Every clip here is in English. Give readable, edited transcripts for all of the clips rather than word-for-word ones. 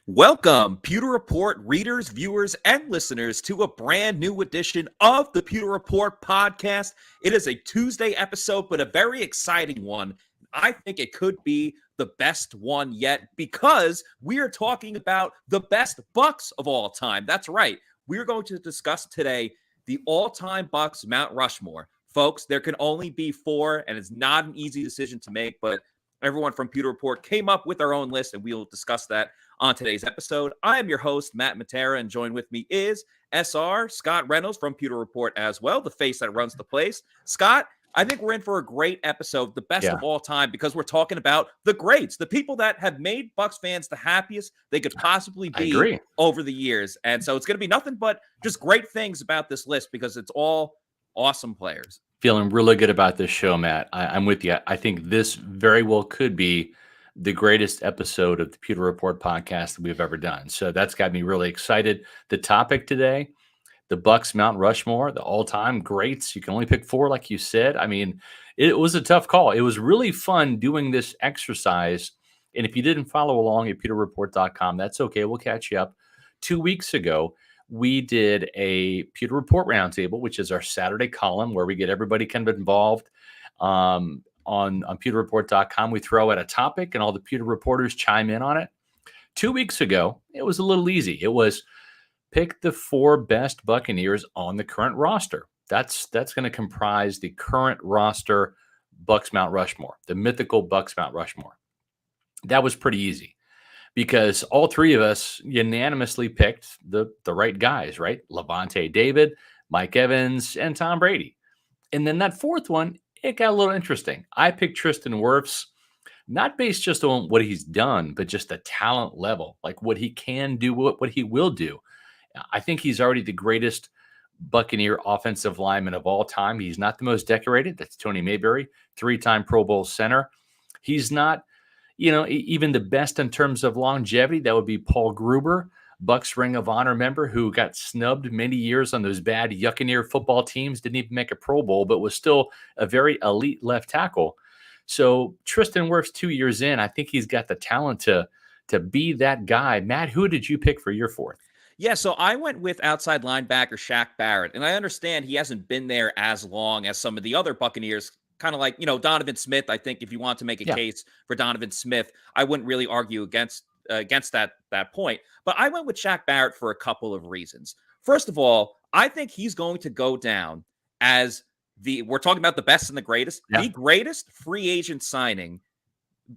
Welcome, Pewter Report readers, viewers, and listeners to a brand new edition of the Pewter Report podcast. It is a Tuesday episode, but a very exciting one. I think it could be the best one yet because we are talking about the best Bucs of all time. That's right. We're going to discuss today the all-time Bucs Mount Rushmore. Folks, there can only be four, and it's not an easy decision to make, but everyone from Pewter Report came up with their own list, and we'll discuss that on today's episode. I am your host, Matt Matera, and joined with me is SR, Scott Reynolds from Pewter Report as well, the face that runs the place. Scott, I think we're in for a great episode, the best of all time, because we're talking about the greats, the people that have made Bucs fans the happiest they could possibly be over the years. And so it's going to be nothing but just great things about this list because it's all awesome players. Feeling really good about this show, Matt. I'm with you. I think this very well could be the greatest episode of the Pewter Report podcast that we've ever done. So that's got me really excited. The topic today, the Bucs Mount Rushmore, the all-time greats. You can only pick four, like you said. I mean, it was a tough call. It was really fun doing this exercise. And if you didn't follow along at pewterreport.com, that's okay. We'll catch you up. 2 weeks ago, we did a Pewter Report Roundtable, which is our Saturday column where we get everybody kind of involved. On pewterreport.com, we throw out a topic and all the Pewter reporters chime in on it. 2 weeks ago, it was a little easy. It was pick the four best Buccaneers on the current roster. That's going to comprise the current roster Bucs Mount Rushmore, the mythical Bucs Mount Rushmore. That was pretty easy because all three of us unanimously picked the right guys, right? Lavonte David, Mike Evans, and Tom Brady. And then that fourth one, it got a little interesting. I picked Tristan Worfs, not based just on what he's done, but just the talent level, like what he can do, what he will do. I think he's already the greatest Buccaneer offensive lineman of all time. He's not the most decorated. That's Tony Mayberry, three-time Pro Bowl center. He's not, even the best in terms of longevity. That would be Paul Gruber, Bucs Ring of Honor member who got snubbed many years on those bad Yuccaneer football teams, didn't even make a Pro Bowl, but was still a very elite left tackle. So Tristan Wirfs 2 years in, I think he's got the talent to be that guy. Matt, who did you pick for your fourth? Yeah, so I went with outside linebacker Shaq Barrett, and I understand he hasn't been there as long as some of the other Buccaneers, kind of like, Donovan Smith. I think if you want to make a case for Donovan Smith, I wouldn't really argue against that point. But I went with Shaq Barrett for a couple of reasons. First of all, I think he's going to go down as we're talking about the best and the greatest, the greatest free agent signing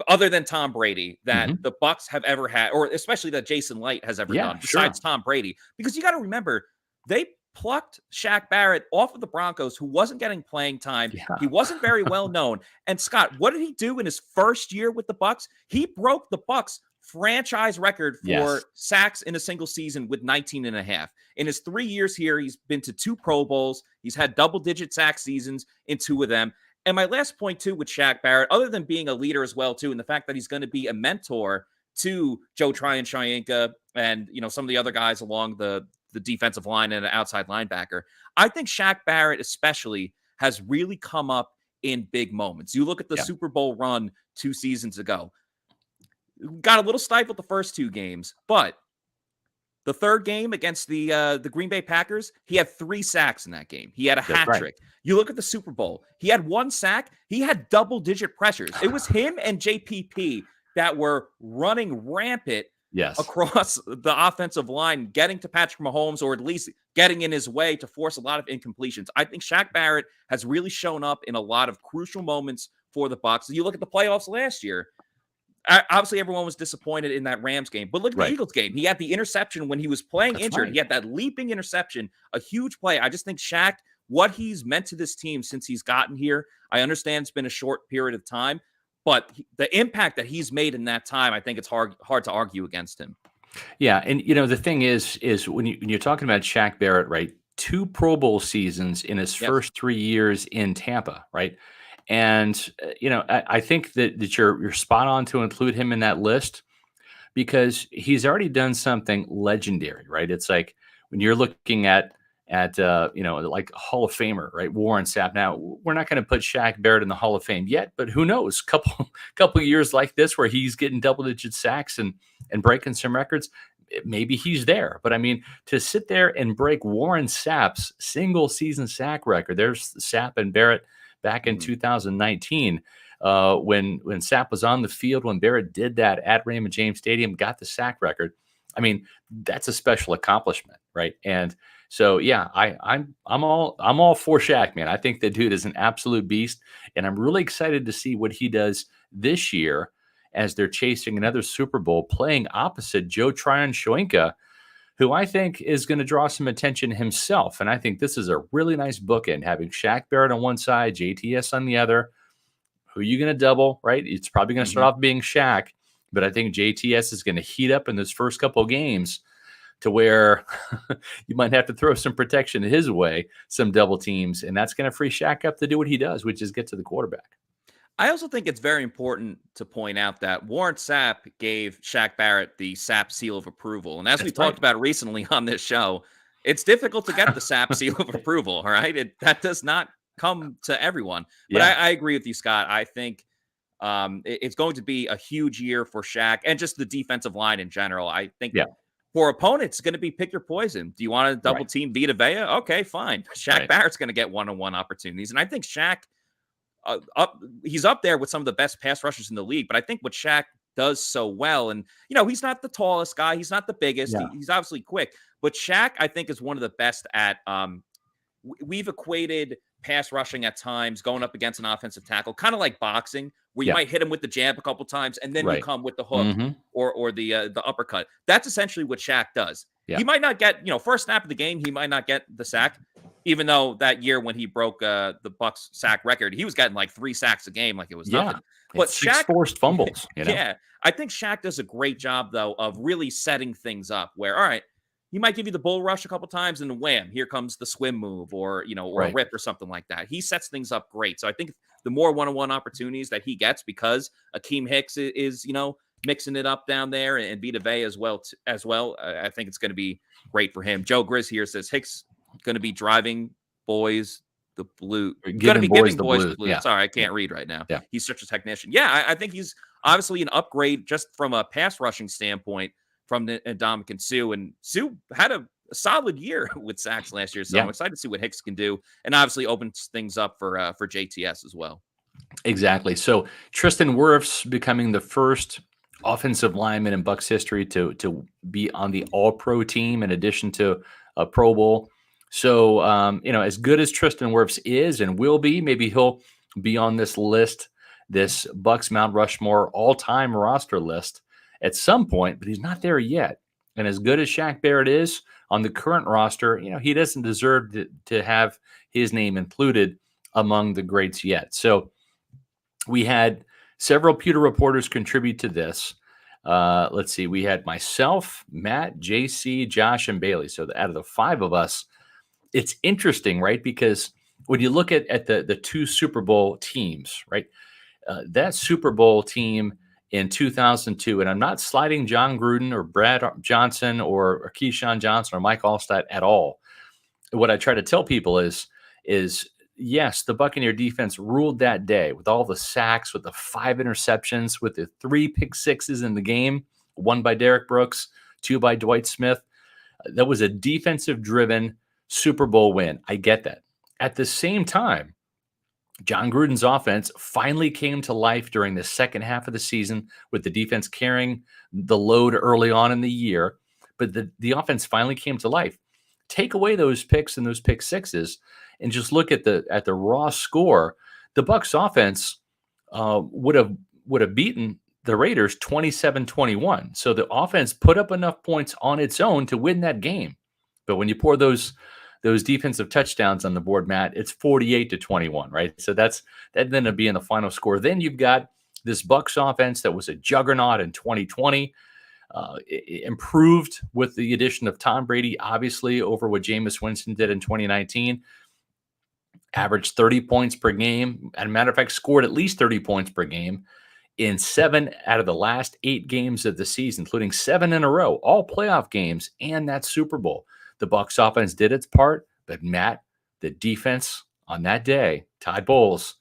other than Tom Brady that the Bucs have ever had, or especially that Jason Light has ever done, besides Tom Brady. Because you got to remember, they plucked Shaq Barrett off of the Broncos, who wasn't getting playing time. He wasn't very well known. And Scott, what did he do in his first year with the Bucs? He broke the Bucs franchise record for sacks in a single season with 19 and a half. In his 3 years here, he's been to 2 Pro Bowls. He's had double-digit sack seasons in 2 of them. And my last point, too, with Shaq Barrett, other than being a leader as well, too, and the fact that he's going to be a mentor to Joe Tryon-Shoyinka and, some of the other guys along the defensive line and an outside linebacker, I think Shaq Barrett especially has really come up in big moments. You look at the Super Bowl run 2 seasons ago. Got a little stifled the first 2 games, but the third game against the Green Bay Packers, he had 3 sacks in that game. He had a hat trick. You look at the Super Bowl, he had 1 sack. He had double-digit pressures. It was him and JPP that were running rampant across the offensive line, getting to Patrick Mahomes, or at least getting in his way to force a lot of incompletions. I think Shaq Barrett has really shown up in a lot of crucial moments for the Bucs. You look at the playoffs last year. Obviously, everyone was disappointed in that Rams game, but look at the Eagles game. He had the interception when he was playing injured. He had that leaping interception, a huge play. I just think Shaq, what he's meant to this team since he's gotten here, I understand it's been a short period of time, but the impact that he's made in that time, I think it's hard to argue against him. Yeah, and the thing is when you're talking about Shaq Barrett, right? 2 Pro Bowl seasons in his first 3 years in Tampa, right? And, I think that you're spot on to include him in that list because he's already done something legendary, right? It's like when you're looking at at like Hall of Famer, right? Warren Sapp. Now, we're not going to put Shaq Barrett in the Hall of Fame yet, but who knows? Couple years like this where he's getting double-digit sacks and breaking some records, maybe he's there. But I mean, to sit there and break Warren Sapp's single season sack record, there's Sapp and Barrett back in 2019. When Sapp was on the field, when Barrett did that at Raymond James Stadium, got the sack record. I mean, that's a special accomplishment, right? And so, yeah, I'm all for Shaq, man. I think the dude is an absolute beast, and I'm really excited to see what he does this year as they're chasing another Super Bowl, playing opposite Joe Tryon-Shoyinka, who I think is going to draw some attention himself. And I think this is a really nice bookend, having Shaq Barrett on one side, JTS on the other. Who are you going to double, right? It's probably going to start off being Shaq, but I think JTS is going to heat up in those first couple of games to where you might have to throw some protection his way, some double teams, and that's going to free Shaq up to do what he does, which is get to the quarterback. I also think it's very important to point out that Warren Sapp gave Shaq Barrett the Sapp seal of approval. And as we talked about recently on this show, it's difficult to get the Sapp seal of approval, all right? That does not come to everyone. But I agree with you, Scott. I think it's going to be a huge year for Shaq and just the defensive line in general. I think for opponents, it's going to be pick your poison. Do you want to double team Vita Vea? Okay, fine. Shaq Barrett's going to get one-on-one opportunities. And I think Shaq, he's up there with some of the best pass rushers in the league. But I think what Shaq does so well, and he's not the tallest guy, he's not the biggest, he's obviously quick, but Shaq, I think, is one of the best at we've equated pass rushing at times going up against an offensive tackle, kind of like boxing, where you might hit him with the jab a couple times and then you come with the hook or the uppercut. That's essentially what Shaq does. He might not get, first snap of the game, he might not get the sack, even though that year when he broke the Bucs sack record, he was getting like 3 sacks a game, like it was nothing. But Shaq forced fumbles. I think Shaq does a great job though of really setting things up where, all right, he might give you the bull rush a couple times and then wham, here comes the swim move or a rip or something like that. He sets things up great. So I think the more one-on-one opportunities that he gets, because Akeem Hicks is mixing it up down there, and Vita Vea as well. I think it's going to be great for him. Joe Grizz here says Hicks going to be driving boys the blue. Going to be giving boys the blue. Yeah. Sorry, I can't read right now. Yeah. He's such a technician. Yeah, I think he's obviously an upgrade just from a pass rushing standpoint from Ndamukong Suh. And Suh had a solid year with sacks last year. So I'm excited to see what Hicks can do, and obviously opens things up for JTS as well. Exactly. So Tristan Worfs becoming the first offensive lineman in Bucs history to be on the All-Pro team in addition to a Pro Bowl. So, as good as Tristan Worfs is and will be, maybe he'll be on this list, this Bucs Mount Rushmore all-time roster list at some point, but he's not there yet. And as good as Shaq Barrett is on the current roster, he doesn't deserve to have his name included among the greats yet. So we had several Pewter reporters contribute to this. Let's see. We had myself, Matt, JC, Josh, and Bailey. So out of the 5 of us, it's interesting, right? Because when you look at the 2 Super Bowl teams, right? That Super Bowl team in 2002, and I'm not sliding John Gruden or Brad Johnson or Keyshawn Johnson or Mike Alstott at all. What I try to tell people is yes, the Buccaneer defense ruled that day with all the sacks, with the 5 interceptions, with the 3 pick sixes in the game, 1 by Derrick Brooks, 2 by Dwight Smith. That was a defensive-driven Super Bowl win. I get that. At the same time, John Gruden's offense finally came to life during the second half of the season with the defense carrying the load early on in the year. But the offense finally came to life. Take away those picks and those pick sixes and just look at the raw score. The Bucs offense would have beaten the Raiders 27-21. So the offense put up enough points on its own to win that game. But when you pour those defensive touchdowns on the board, Matt, it's 48-21, right? So that ended up being the final score. Then you've got this Bucs offense that was a juggernaut in 2020, improved with the addition of Tom Brady, obviously, over what Jameis Winston did in 2019. Averaged 30 points per game. As a matter of fact, scored at least 30 points per game in 7 out of the last 8 games of the season, including 7 in a row, all playoff games and that Super Bowl. The Bucs offense did its part. But Matt, the defense on that day, Todd Bowles,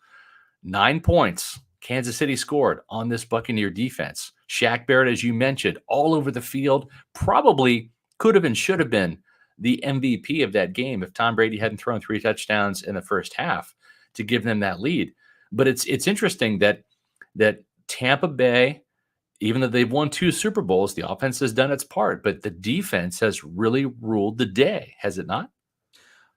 9 points. Kansas City scored on this Buccaneer defense. Shaq Barrett, as you mentioned, all over the field, probably could have and should have been the MVP of that game if Tom Brady hadn't thrown 3 touchdowns in the first half to give them that lead. But it's interesting that Tampa Bay, even though they've won 2 Super Bowls, the offense has done its part, but the defense has really ruled the day, has it not?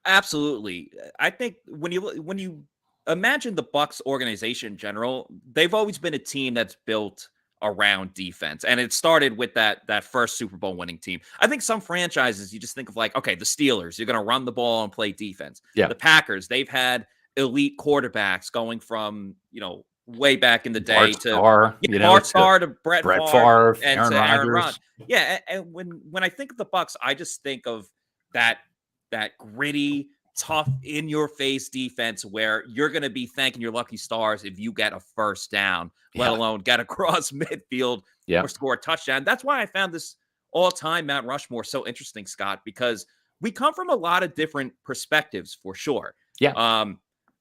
Absolutely. I think when you imagine the Bucs organization in general, they've always been a team that's built around defense. And it started with that first Super Bowl winning team. I think some franchises you just think of like, okay, the Steelers, you're going to run the ball and play defense. Yeah. The Packers, they've had elite quarterbacks going from, way back in the day Bart Starr to Brett Favre and Aaron to Aaron Rodgers. Rodgers. Yeah, and when I think of the Bucs, I just think of that gritty, tough, in-your-face defense where you're going to be thanking your lucky stars if you get a first down, let alone get across midfield or score a touchdown. That's why I found this all-time Mount Rushmore so interesting, Scott, because we come from a lot of different perspectives for sure. Yeah.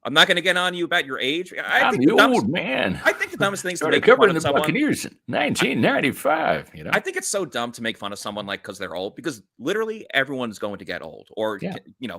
I'm not going to get on you about your age. I'm the old man. I think the dumbest thing to make fun of the someone. Buccaneers in 1995. I think it's so dumb to make fun of someone like because they're old, because literally everyone's going to get old or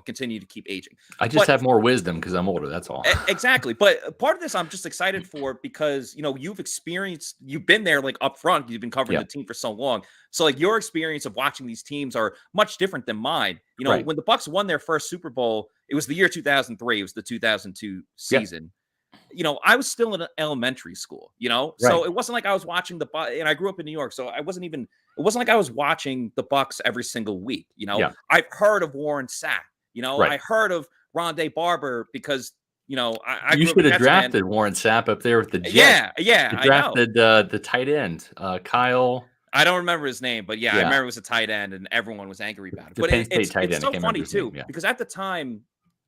continue to keep aging. I just have more wisdom because I'm older. That's all. Exactly. But part of this I'm just excited for because you've been there like up front. You've been covering the team for so long. So like your experience of watching these teams are much different than mine. When the Bucs won their first Super Bowl, it was the year 2003. It was the 2002 season. I was still in elementary school, so it wasn't like I was watching the Bucs, and I grew up in New York. So it wasn't like I was watching the Bucs every single week. I've heard of Warren Sapp, I heard of Rondae Barber because, you should have drafted Warren Sapp up there with the Jets. Yeah. You drafted the tight end, Kyle. I don't remember his name, but I remember it was a tight end and everyone was angry about it. But it's so funny too, because at the time,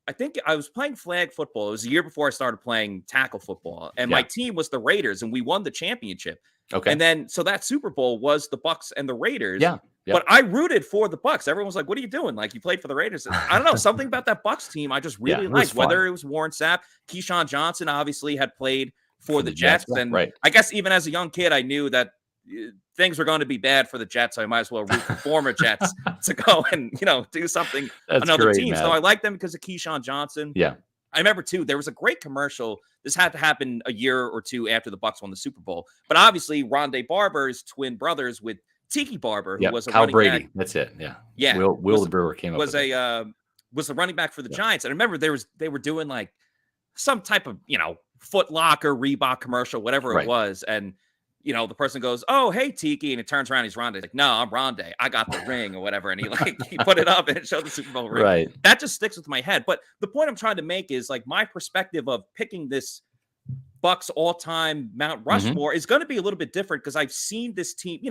I think I was playing flag football. It was a year before I started playing tackle football, and my team was the Raiders, and we won the championship. Okay. And then, so that Super Bowl was the Bucs and the Raiders. Yeah. But I rooted for the Bucs. Everyone was like, "What are you doing? Like, you played for the Raiders." I don't know, something about that Bucs team I just really liked. Whether it was Warren Sapp, Keyshawn Johnson obviously had played for the Jets, and I guess even as a young kid, I knew that things were going to be bad for the Jets. So I might as well root for former Jets to go and do something. That's another great, team. Matt. So I like them because of Keyshawn Johnson. Yeah. I remember too, there was a great commercial. This had to happen a year or two after the Bucs won the Super Bowl. But obviously, Rondae Barber is twin brothers with Tiki Barber, who was a Kyle running Brady. back. That's it. Yeah. Yeah. Will Brewer came up was with was the running back for the Giants. And I remember they were doing like some type of, Foot Locker, Reebok commercial, whatever it was. And the person goes, "Oh, hey, Tiki," and it turns around, he's Rondae. He's like, "No, I'm Rondae. I got the ring," or whatever. And he put it up and it showed the Super Bowl ring. Right. That just sticks with my head. But the point I'm trying to make is like my perspective of picking this Bucs all-time Mount Rushmore is going to be a little bit different because I've seen this team.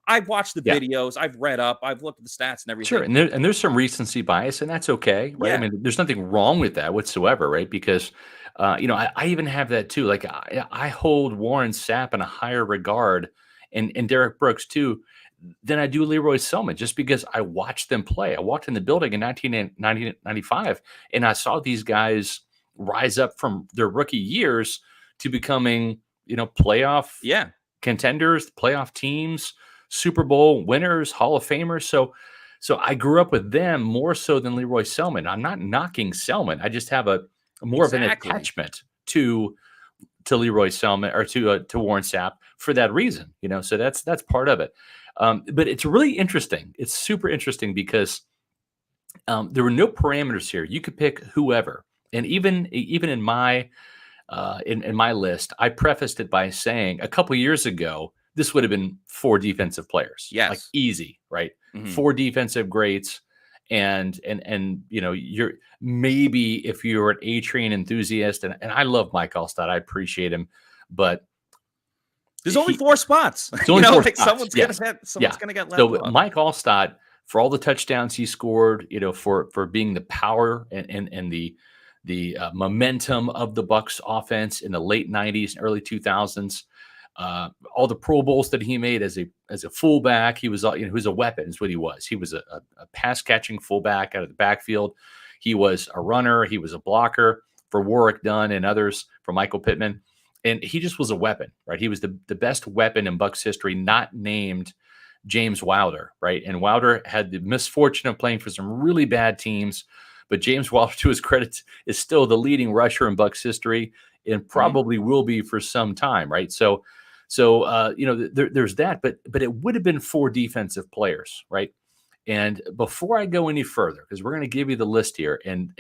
I've watched the videos, I've read up, I've looked at the stats and everything. Sure, and there's some recency bias, and that's okay, right? I mean, there's nothing wrong with that whatsoever, right? Because I even have that too. Like I hold Warren Sapp in a higher regard, and Derrick Brooks too, than I do Leroy Selman, just because I watched them play. I walked in the building in 1995, and I saw these guys rise up from their rookie years to becoming, playoff contenders, playoff teams, Super Bowl winners, Hall of Famers. So I grew up with them more so than Leroy Selman. I'm not knocking Selman. I just have a more of an attachment to Leroy Selman or to Warren Sapp for that reason. So that's part of it. But it's really interesting. It's super interesting because there were no parameters here. You could pick whoever, and even in my in my list, I prefaced it by saying a couple years ago, this would have been 4 defensive players. Yes. Like easy, right? 4 defensive greats. And you're maybe if you're an A-Train enthusiast, and I love Mike Alstott, I appreciate him, but there's only 4 spots. There's only 4 spots. Someone's gonna get left. So Mike Alstott, for all the touchdowns he scored, for being the power and the momentum of the Bucs offense in the late 90s and early 2000s, all the Pro Bowls that he made as a fullback, he was he was a weapon. Is what he was. He was a pass catching fullback out of the backfield. He was a runner. He was a blocker for Warwick Dunn and others, for Michael Pittman. And he just was a weapon, right? He was the best weapon in Bucs history, not named James Wilder, right? And Wilder had the misfortune of playing for some really bad teams, but James Wilder, to his credit, is still the leading rusher in Bucs history and probably will be for some time, right? So there's that, but it would have been 4 defensive players, right? And before I go any further, because we're going to give you the list here, and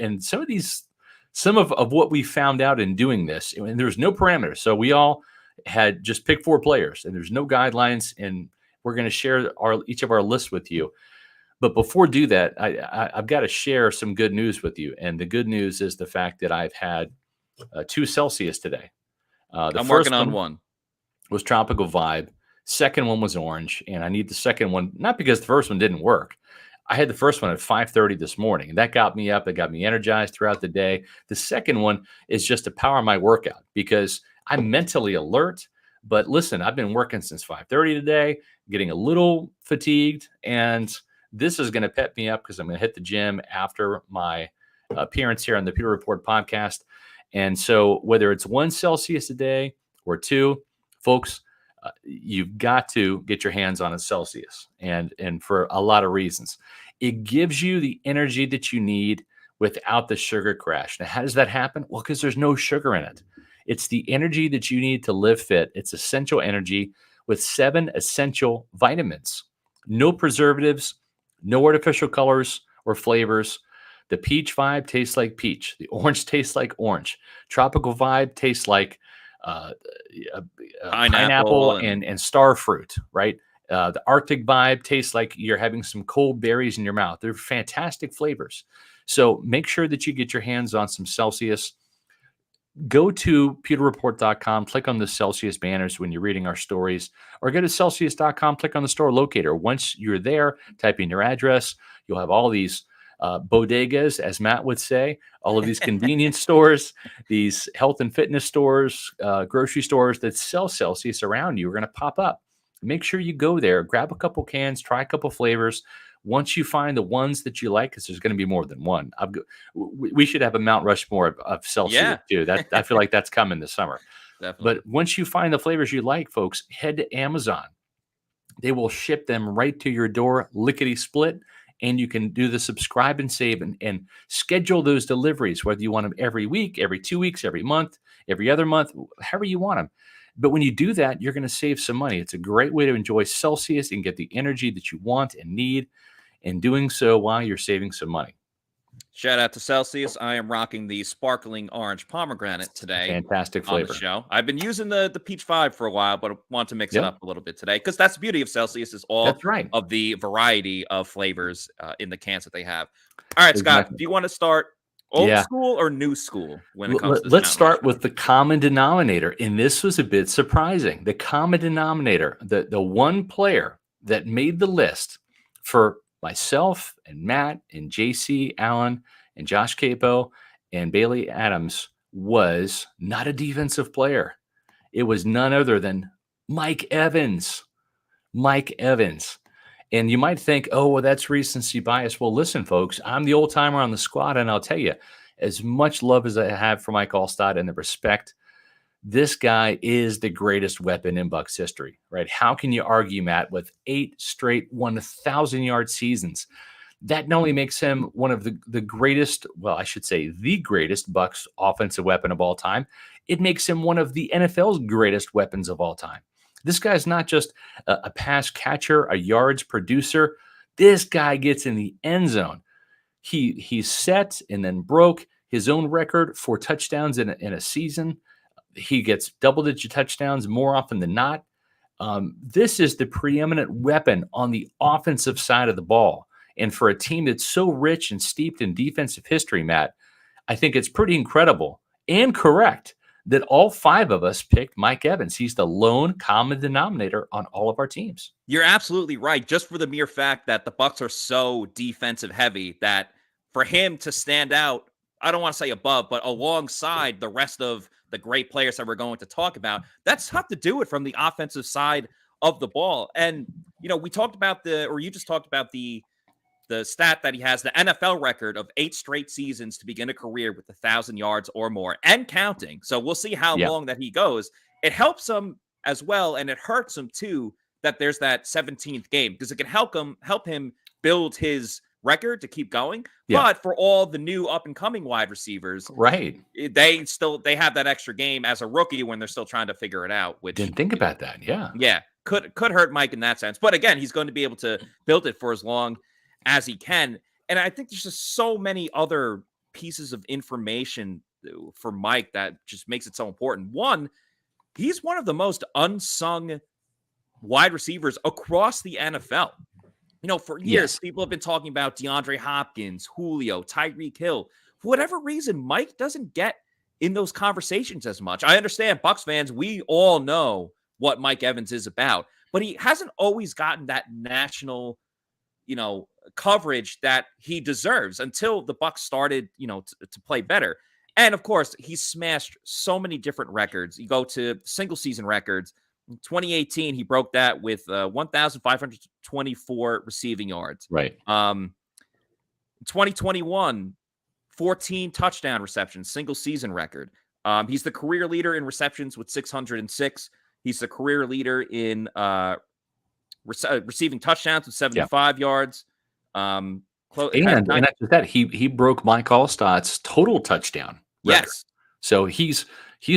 some of what we found out in doing this, and there's no parameters, so we all had just picked 4 players, and there's no guidelines, and we're going to share each of our lists with you. But before do that, I've got to share some good news with you, and the good news is the fact that I've had 2 Celsius today. I'm working on one. Was Tropical Vibe. Second one was orange, and I need the second one, not because the first one didn't work. I had the first one at 5:30 this morning, and that got me up. It got me energized throughout the day. The second one is just to power my workout because I'm mentally alert. But listen, I've been working since 5:30 today, getting a little fatigued, and this is going to pep me up because I'm going to hit the gym after my appearance here on the Pewter Report podcast. And so whether it's 1 Celsius a day or 2, folks, you've got to get your hands on a Celsius, and for a lot of reasons. It gives you the energy that you need without the sugar crash. Now, how does that happen? Well, because there's no sugar in it. It's the energy that you need to live fit. It's essential energy with 7 essential vitamins. No preservatives, no artificial colors or flavors. The peach vibe tastes like peach. The orange tastes like orange. Tropical vibe tastes like pineapple and star fruit, right? The Arctic vibe tastes like you're having some cold berries in your mouth. They're fantastic flavors. So make sure that you get your hands on some Celsius. Go to pewterreport.com, click on the Celsius banners when you're reading our stories, or go to Celsius.com, click on the store locator. Once you're there, type in your address. You'll have all these bodegas, as Matt would say, all of these convenience stores, these health and fitness stores, grocery stores that sell Celsius around you are going to pop up. Make sure you go there, grab a couple cans, try a couple flavors. Once you find the ones that you like, because there's going to be more than one. We should have a Mount Rushmore of Celsius too. I feel like that's coming this summer. Definitely. But once you find the flavors you like, folks, head to Amazon. They will ship them right to your door, lickety split. And you can do the subscribe and save and schedule those deliveries, whether you want them every week, every 2 weeks, every month, every other month, however you want them. But when you do that, you're going to save some money. It's a great way to enjoy Celsius and get the energy that you want and need, and doing so while you're saving some money. Shout out to Celsius. I am rocking the sparkling orange pomegranate today. Fantastic flavor. On the show. I've been using the peach vibe for a while, but I want to mix it up a little bit today because that's the beauty of Celsius is all of the variety of flavors in the cans that they have. All right, Scott, do you want to start old school or new school when it comes to this? Let's start with the common denominator. And this was a bit surprising. The common denominator, the one player that made the list for myself and Matt and JC Allen and Josh Capo and Bailey Adams was not a defensive player. It was none other than Mike Evans. Mike Evans. And you might think, oh, well, that's recency bias. Well, listen, folks, I'm the old timer on the squad, and I'll tell you, as much love as I have for Mike Alstott and the respect, this guy is the greatest weapon in Bucs history, right? How can you argue, Matt, with 8 straight 1,000-yard seasons? That not only makes him one of the greatest, well, I should say the greatest Bucs offensive weapon of all time, it makes him one of the NFL's greatest weapons of all time. This guy's not just a pass catcher, a yards producer. This guy gets in the end zone. He set and then broke his own record for touchdowns in a season. He gets double-digit touchdowns more often than not. This is the preeminent weapon on the offensive side of the ball. And for a team that's so rich and steeped in defensive history, Matt, I think it's pretty incredible and correct that all 5 of us picked Mike Evans. He's the lone common denominator on all of our teams. You're absolutely right. Just for the mere fact that the Bucs are so defensive heavy that for him to stand out, I don't want to say above, but alongside the rest of the great players that we're going to talk about, that's tough to do it from the offensive side of the ball. And, you know, we talked about you just talked about the the stat that he has the NFL record of 8 straight seasons to begin a career with 1,000 yards or more and counting. So we'll see how long that he goes. It helps him as well, and it hurts him too that there's that 17th game, because it can help him build his record to keep going. But for all the new up and coming wide receivers, right, they have that extra game as a rookie when they're still trying to figure it out. Which didn't think about that. Yeah, could hurt Mike in that sense. But again, he's going to be able to build it for as long as he can. And I think there's just so many other pieces of information for Mike that just makes it so important. One, he's one of the most unsung wide receivers across the NFL. For years, people have been talking about DeAndre Hopkins, Julio, Tyreek Hill. For whatever reason, Mike doesn't get in those conversations as much. I understand, Bucs fans, we all know what Mike Evans is about, but he hasn't always gotten that national, coverage that he deserves until the Bucs started, to play better. And of course, he smashed so many different records. You go to single season records. In 2018, he broke that with 1,524 receiving yards. Right. 2021, 14 touchdown receptions, single season record. He's the career leader in receptions with 606. He's the career leader in receiving touchdowns with 75 yards. And not just that, he broke Mike Alstott's total touchdown record. Yes. So he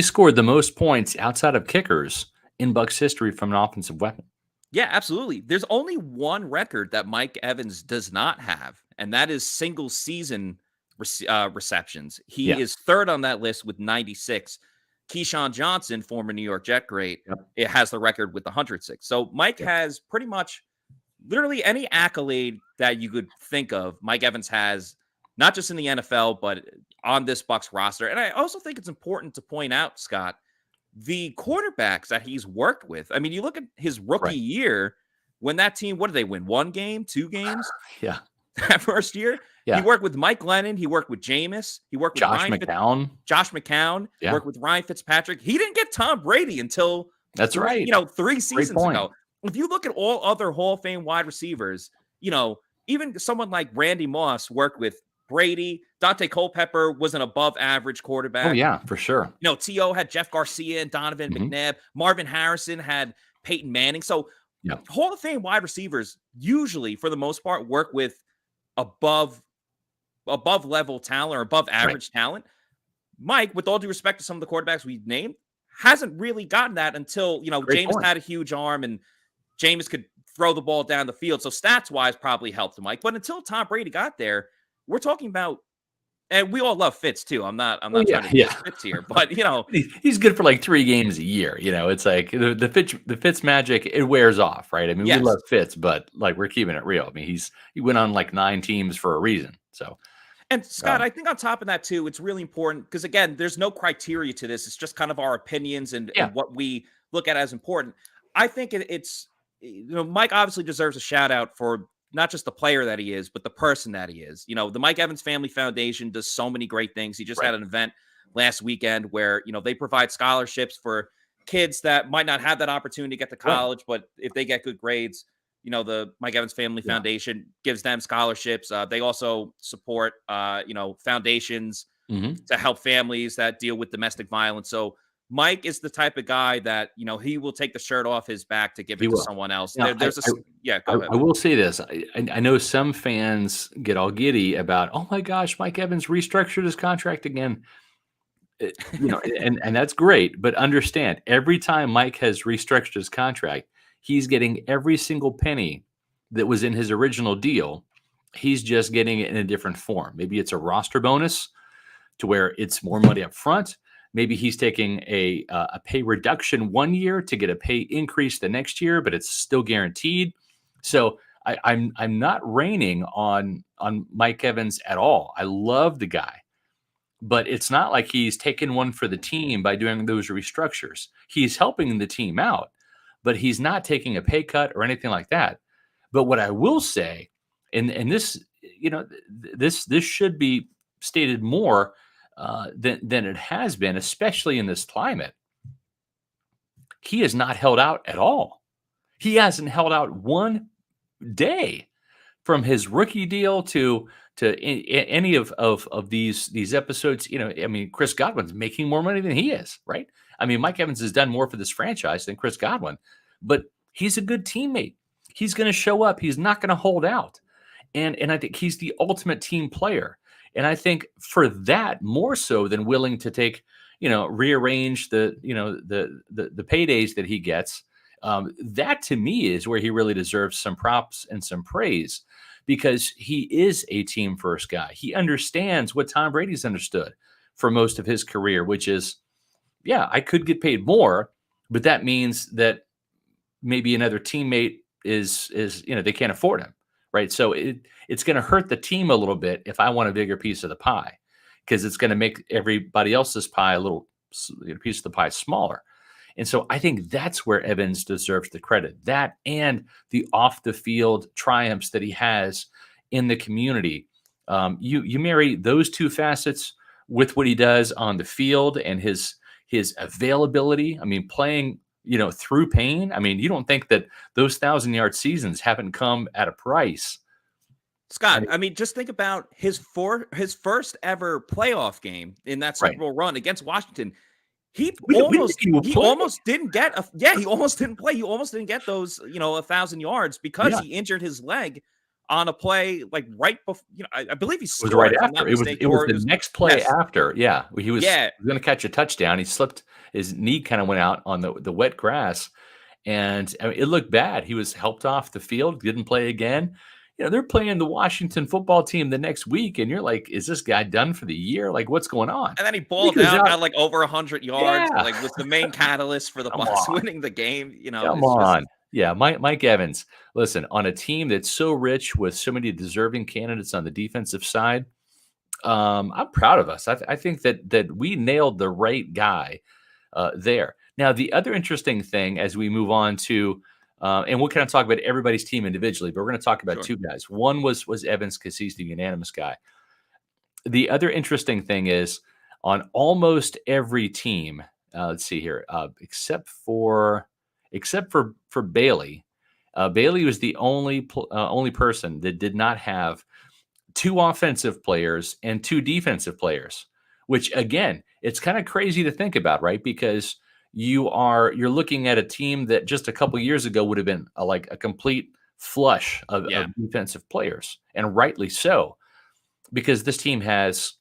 scored the most points outside of kickers in Bucs history from an offensive weapon. Yeah, absolutely. There's only one record that Mike Evans does not have, and that is single season receptions. He is third on that list with 96. Keyshawn Johnson, former New York Jet great, it has the record with 106. So Mike has pretty much literally any accolade that you could think of. Mike Evans has, not just in the NFL, but on this Bucs roster. And I also think it's important to point out, Scott, the quarterbacks that he's worked with. I mean, you look at his rookie year when that team, what did they win? 1 game, 2 games? That first year? He worked with Mike Glennon. He worked with Jameis. He worked with Josh McCown. He worked with Ryan Fitzpatrick. He didn't get Tom Brady until 3 seasons ago. If you look at all other Hall of Fame wide receivers, even someone like Randy Moss worked with Brady. Dante Culpepper was an above average quarterback. Oh, yeah, for sure. T.O. had Jeff Garcia and Donovan McNabb. Marvin Harrison had Peyton Manning. So Hall of Fame wide receivers usually, for the most part, work with above level talent or above average talent. Mike, with all due respect to some of the quarterbacks we've named, hasn't really gotten that until, Jameis had a huge arm and Jameis could throw the ball down the field. So stats wise probably helped Mike. But until Tom Brady got there, we're talking about, and we all love Fitz too. I'm not trying to use Fitz here, but he's good for like 3 games a year. It's like the Fitz magic, it wears off, right? I mean, we love Fitz, but like we're keeping it real. I mean, he went on like 9 teams for a reason. So, and Scott, I think on top of that too, it's really important because again, there's no criteria to this. It's just kind of our opinions and what we look at as important. I think it's Mike obviously deserves a shout out for not just the player that he is, but the person that he is. The Mike Evans Family Foundation does so many great things. He just had an event last weekend where, they provide scholarships for kids that might not have that opportunity to get to college, but if they get good grades, the Mike Evans Family Foundation gives them scholarships. They also support, foundations to help families that deal with domestic violence. So Mike is the type of guy that, he will take the shirt off his back to give it to someone else. Go ahead. I will say this. I know some fans get all giddy about, oh my gosh, Mike Evans restructured his contract again. And that's great. But understand, every time Mike has restructured his contract, he's getting every single penny that was in his original deal. He's just getting it in a different form. Maybe it's a roster bonus to where it's more money up front. Maybe he's taking a pay reduction 1 year to get a pay increase the next year, but it's still guaranteed. So I'm not raining on Mike Evans at all. I love the guy, but it's not like he's taken one for the team by doing those restructures. He's helping the team out, but he's not taking a pay cut or anything like that. But what I will say, and this, this should be stated more than it has been, especially in this climate. He has not held out at all. He hasn't held out one day from his rookie deal to any of these episodes. I mean, Chris Godwin's making more money than he is, right? I mean, Mike Evans has done more for this franchise than Chris Godwin, but he's a good teammate. He's going to show up. He's not going to hold out. And I think he's the ultimate team player. And I think for that, more so than willing to take, rearrange the paydays that he gets, that to me is where he really deserves some props and some praise, because he is a team first guy. He understands what Tom Brady's understood for most of his career, which is, yeah, I could get paid more, but that means that maybe another teammate is they can't afford him, right? So it's going to hurt the team a little bit if I want a bigger piece of the pie, because it's going to make everybody else's pie a little piece of the pie smaller. And so I think that's where Evans deserves the credit. That and the off the field triumphs that he has in the community. You marry those two facets with what he does on the field and his availability. I mean, playing through pain. I mean, you don't think that those 1,000-yard seasons haven't come at a price. Scott, I mean, just think about his first ever playoff game in that Super Bowl run against Washington. He almost didn't get he almost didn't play. He almost didn't get those 1,000 yards because he injured his leg on a play like right before. I believe he scored. It was right after. It was the next play after. Yeah, he was going to catch a touchdown. He slipped. His knee kind of went out on the wet grass, and I mean, it looked bad. He was helped off the field. Didn't play again. They're playing the Washington football team the next week, and you're like, is this guy done for the year? Like, what's going on? And then he balled out, got like over 100 yards, like was the main catalyst for the Bucs winning the game. Come on. Yeah, Mike Evans. Listen, on a team that's so rich with so many deserving candidates on the defensive side, I'm proud of us. I think that we nailed the right guy there. Now, the other interesting thing as we move on to and we'll kind of talk about everybody's team individually, but we're going to talk about two guys. One was Evans because he's the unanimous guy. The other interesting thing is on almost every team, let's see here, except for Bailey. Bailey was the only person that did not have two offensive players and two defensive players, which again, it's kind of crazy to think about, right? Because you're looking at a team that just a couple years ago would have been like a complete flush of defensive players, and rightly so, because this team has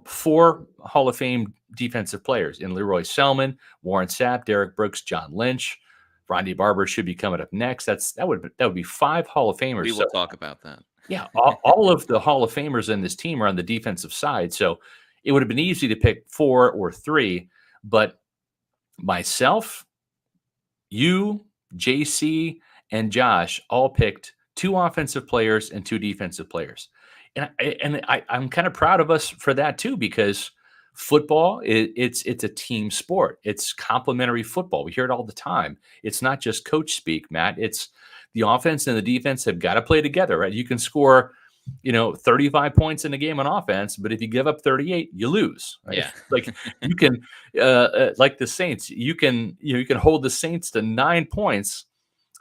four Hall of Fame defensive players in Leroy Selman, Warren Sapp, Derrick Brooks, John Lynch, Rondae Barber should be coming up next. That would be five Hall of Famers. We will talk about that. Yeah, all of the Hall of Famers in this team are on the defensive side, so it would have been easy to pick four or three, but myself, you, JC, and Josh all picked two offensive players and two defensive players. And I'm kind of proud of us for that too, because football, it's a team sport. It's complementary football. We hear it all the time. It's not just coach speak, Matt. It's the offense and the defense have got to play together, right? You can score 35 points in a game on offense, but if you give up 38, you lose. Right? Yeah. Like you can, like the Saints, you can hold the Saints to 9 points,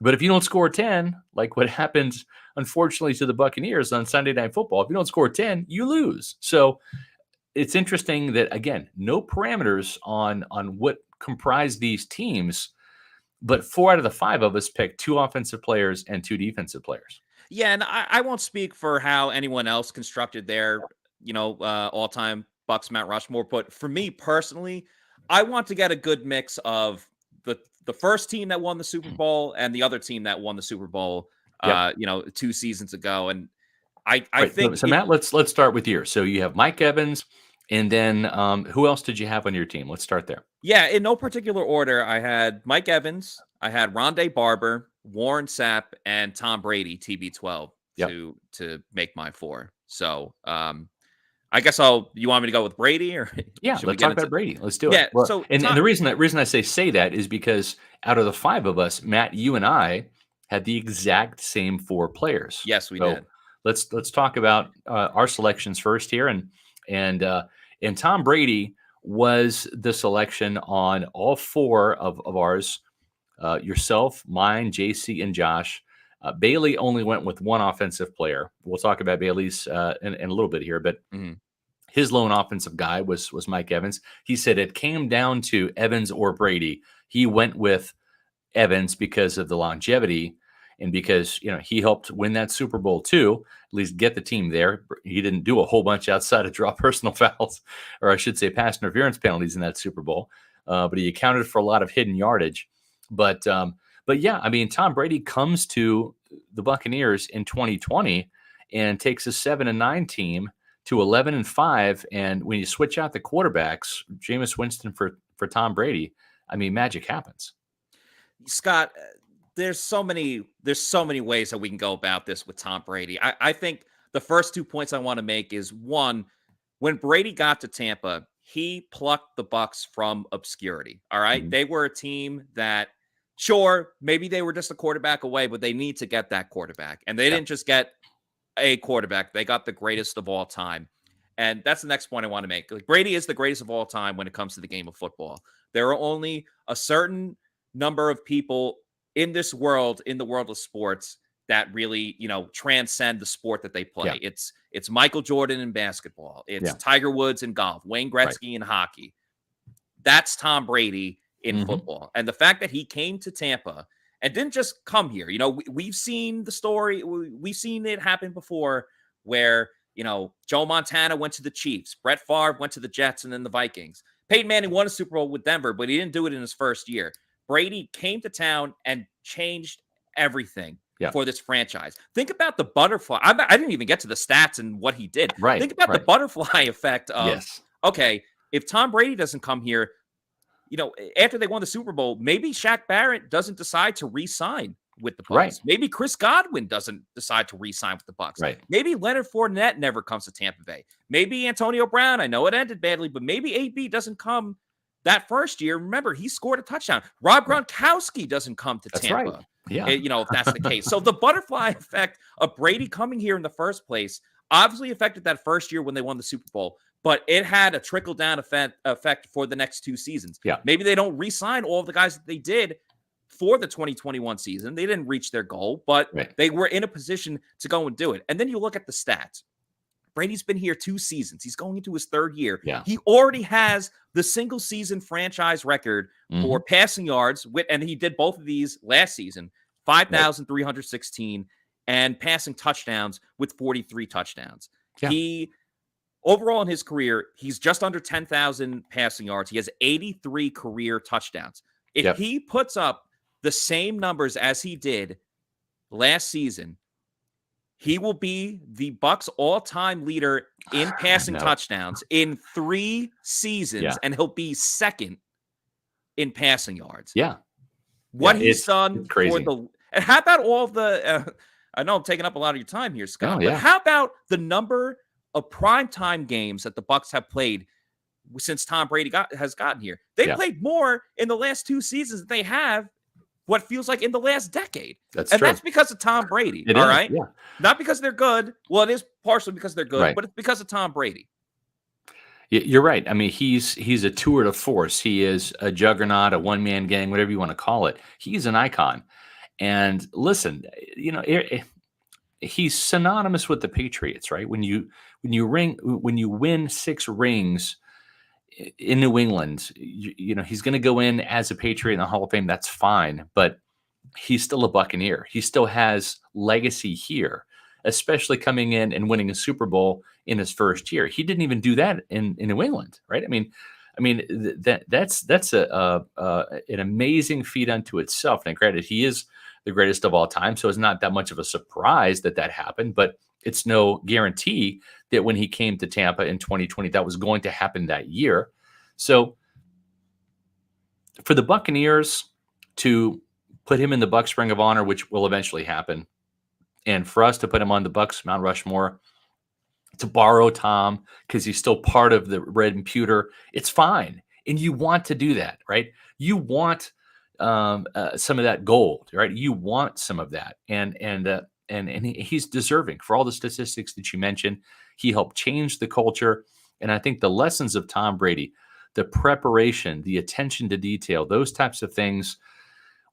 but if you don't score 10, like what happened, unfortunately, to the Buccaneers on Sunday Night Football, if you don't score 10, you lose. So it's interesting that, again, no parameters on what comprise these teams, but 4 out of the 5 of us picked two offensive players and two defensive players. Yeah, and I won't speak for how anyone else constructed their, all-time Bucs Mount Rushmore, but for me personally, I want to get a good mix of the first team that won the Super Bowl and the other team that won the Super Bowl, 2 seasons ago. And I think so. Matt, let's start with yours. So you have Mike Evans, and then who else did you have on your team? Let's start there. Yeah, in no particular order, I had Mike Evans, I had Rondae Barber, Warren Sapp, and Tom Brady, TB12, to make my 4. So I guess you want me to go with Brady, or let's talk about Brady. Let's do it. Yeah. Well, so and the reason I say that is because out of the 5 of us, Matt, you and I had the exact same 4 players. Yes, we did. Let's talk about our selections first here, and Tom Brady was the selection on all 4 of ours. Yourself, mine, JC, and Josh. Bailey only went with one offensive player. We'll talk about Bailey's in a little bit here, but his lone offensive guy was Mike Evans. He said it came down to Evans or Brady. He went with Evans because of the longevity and because, he helped win that Super Bowl too, at least get the team there. He didn't do a whole bunch outside of draw personal fouls, or I should say pass interference penalties in that Super Bowl. But he accounted for a lot of hidden yardage. But yeah, I mean, Tom Brady comes to the Buccaneers in 2020 and takes a 7-9 team to 11-5. And when you switch out the quarterbacks, Jameis Winston for Tom Brady, I mean, magic happens. Scott, there's so many ways that we can go about this with Tom Brady. I think the first 2 points I want to make is, one, when Brady got to Tampa, he plucked the Bucs from obscurity. All right. They were a team that, sure, maybe they were just a quarterback away, but they need to get that quarterback. And they didn't just get a quarterback. They got the greatest of all time. And that's the next point I want to make. Like, Brady is the greatest of all time when it comes to the game of football. There are only a certain number of people in this world, in the world of sports, that really, transcend the sport that they play. Yeah. It's Michael Jordan in basketball. It's Tiger Woods in golf, Wayne Gretzky in hockey. That's Tom Brady in football. And the fact that he came to Tampa and didn't just come here, we've seen the story. We've seen it happen before where, Joe Montana went to the Chiefs. Brett Favre went to the Jets and then the Vikings. Peyton Manning won a Super Bowl with Denver, but he didn't do it in his first year. Brady came to town and changed everything for this franchise. Think about the butterfly. I didn't even get to the stats and what he did. Right. Think about the butterfly effect of, okay, if Tom Brady doesn't come here, after they won the Super Bowl, maybe Shaq Barrett doesn't decide to re-sign with the Bucs. Right. Maybe Chris Godwin doesn't decide to re-sign with the Bucs. Right. Maybe Leonard Fournette never comes to Tampa Bay. Maybe Antonio Brown, I know it ended badly, but maybe AB doesn't come that first year. Remember, he scored a touchdown. Rob Gronkowski doesn't come to Tampa. Right. Yeah. If that's the case. So the butterfly effect of Brady coming here in the first place obviously affected that first year when they won the Super Bowl, but it had a trickle-down effect for the next 2 seasons. Yeah. Maybe they don't re-sign all of the guys that they did for the 2021 season. They didn't reach their goal, but they were in a position to go and do it. And then you look at the stats. Brady's been here 2 seasons. He's going into his 3rd year. Yeah. He already has the single-season franchise record for passing yards, and he did both of these last season, 5,316, and passing touchdowns with 43 touchdowns. Yeah. He, overall in his career, he's just under 10,000 passing yards. He has 83 career touchdowns. If he puts up the same numbers as he did last season, he will be the Bucs all-time leader in passing touchdowns in 3 seasons, and he'll be 2nd in passing yards. Yeah. What he's done crazy. for the – and how about all the I know I'm taking up a lot of your time here, Scott, but how about the number of primetime games that the Bucs have played since Tom Brady has gotten here? They played more in the last 2 seasons than they have what feels like in the last decade. That's true. That's because of Tom Brady. It all is, right. Yeah. Not because they're good. Well, it is partially because they're good, but it's because of Tom Brady. You're right. I mean, he's a tour de force. He is a juggernaut, a one-man gang, whatever you want to call it. He's an icon. And listen, he's synonymous with the Patriots, right? When you win 6 rings in New England, he's going to go in as a Patriot in the Hall of Fame. That's fine, but he's still a Buccaneer. He still has legacy here, especially coming in and winning a Super Bowl in his first year. He didn't even do that in New England, right? I mean, that's an amazing feat unto itself. And granted, he is the greatest of all time, so it's not that much of a surprise that happened, but it's no guarantee that when he came to Tampa in 2020, that was going to happen that year. So for the Buccaneers to put him in the Bucs Ring of Honor, which will eventually happen, and for us to put him on the Bucs Mount Rushmore, to borrow Tom because he's still part of the red and pewter, it's fine. And you want to do that, right? You want some of that gold, right? You want some of that. And he's deserving for all the statistics that you mentioned. He helped change the culture. And I think the lessons of Tom Brady, the preparation, the attention to detail, those types of things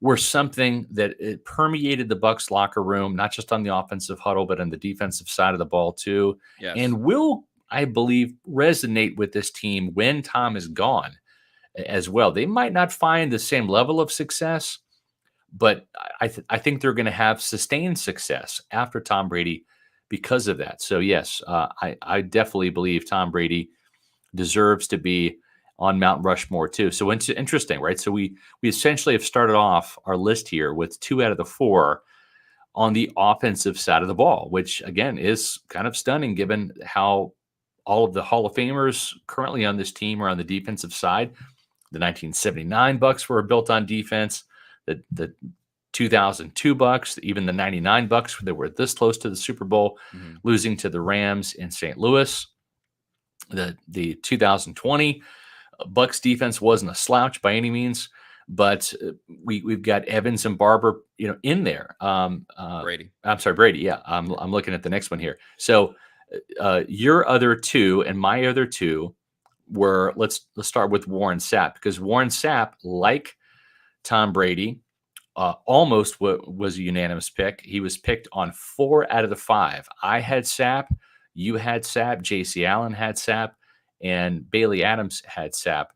were something that it permeated the Bucs locker room, not just on the offensive huddle, but on the defensive side of the ball too, Yes. and will, I believe, resonate with this team when Tom is gone as well. They might not find the same level of success, but I think they're going to have sustained success after Tom Brady because of that. So yes, I definitely believe Tom Brady deserves to be on Mount Rushmore too. So it's interesting, right? So we essentially have started off our list here with 2 out of the 4 on the offensive side of the ball, which again is kind of stunning given how all of the Hall of Famers currently on this team are on the defensive side. The 1979 Bucs were built on defense. The 2002 Bucs, even the 99 Bucs, they were this close to the Super Bowl, losing to the Rams in St. Louis. The 2020 Bucs defense wasn't a slouch by any means, but we've got Evans and Barber, in there. Brady. I'm sorry, Brady. Yeah, I'm looking at the next one here. So your other 2 and my other 2 were let's start with Warren Sapp, because Warren Sapp, like Tom Brady, almost was a unanimous pick. He was picked on 4 out of the 5. I had Sapp, you had Sapp, J.C. Allen had Sapp, and Bailey Adams had Sapp.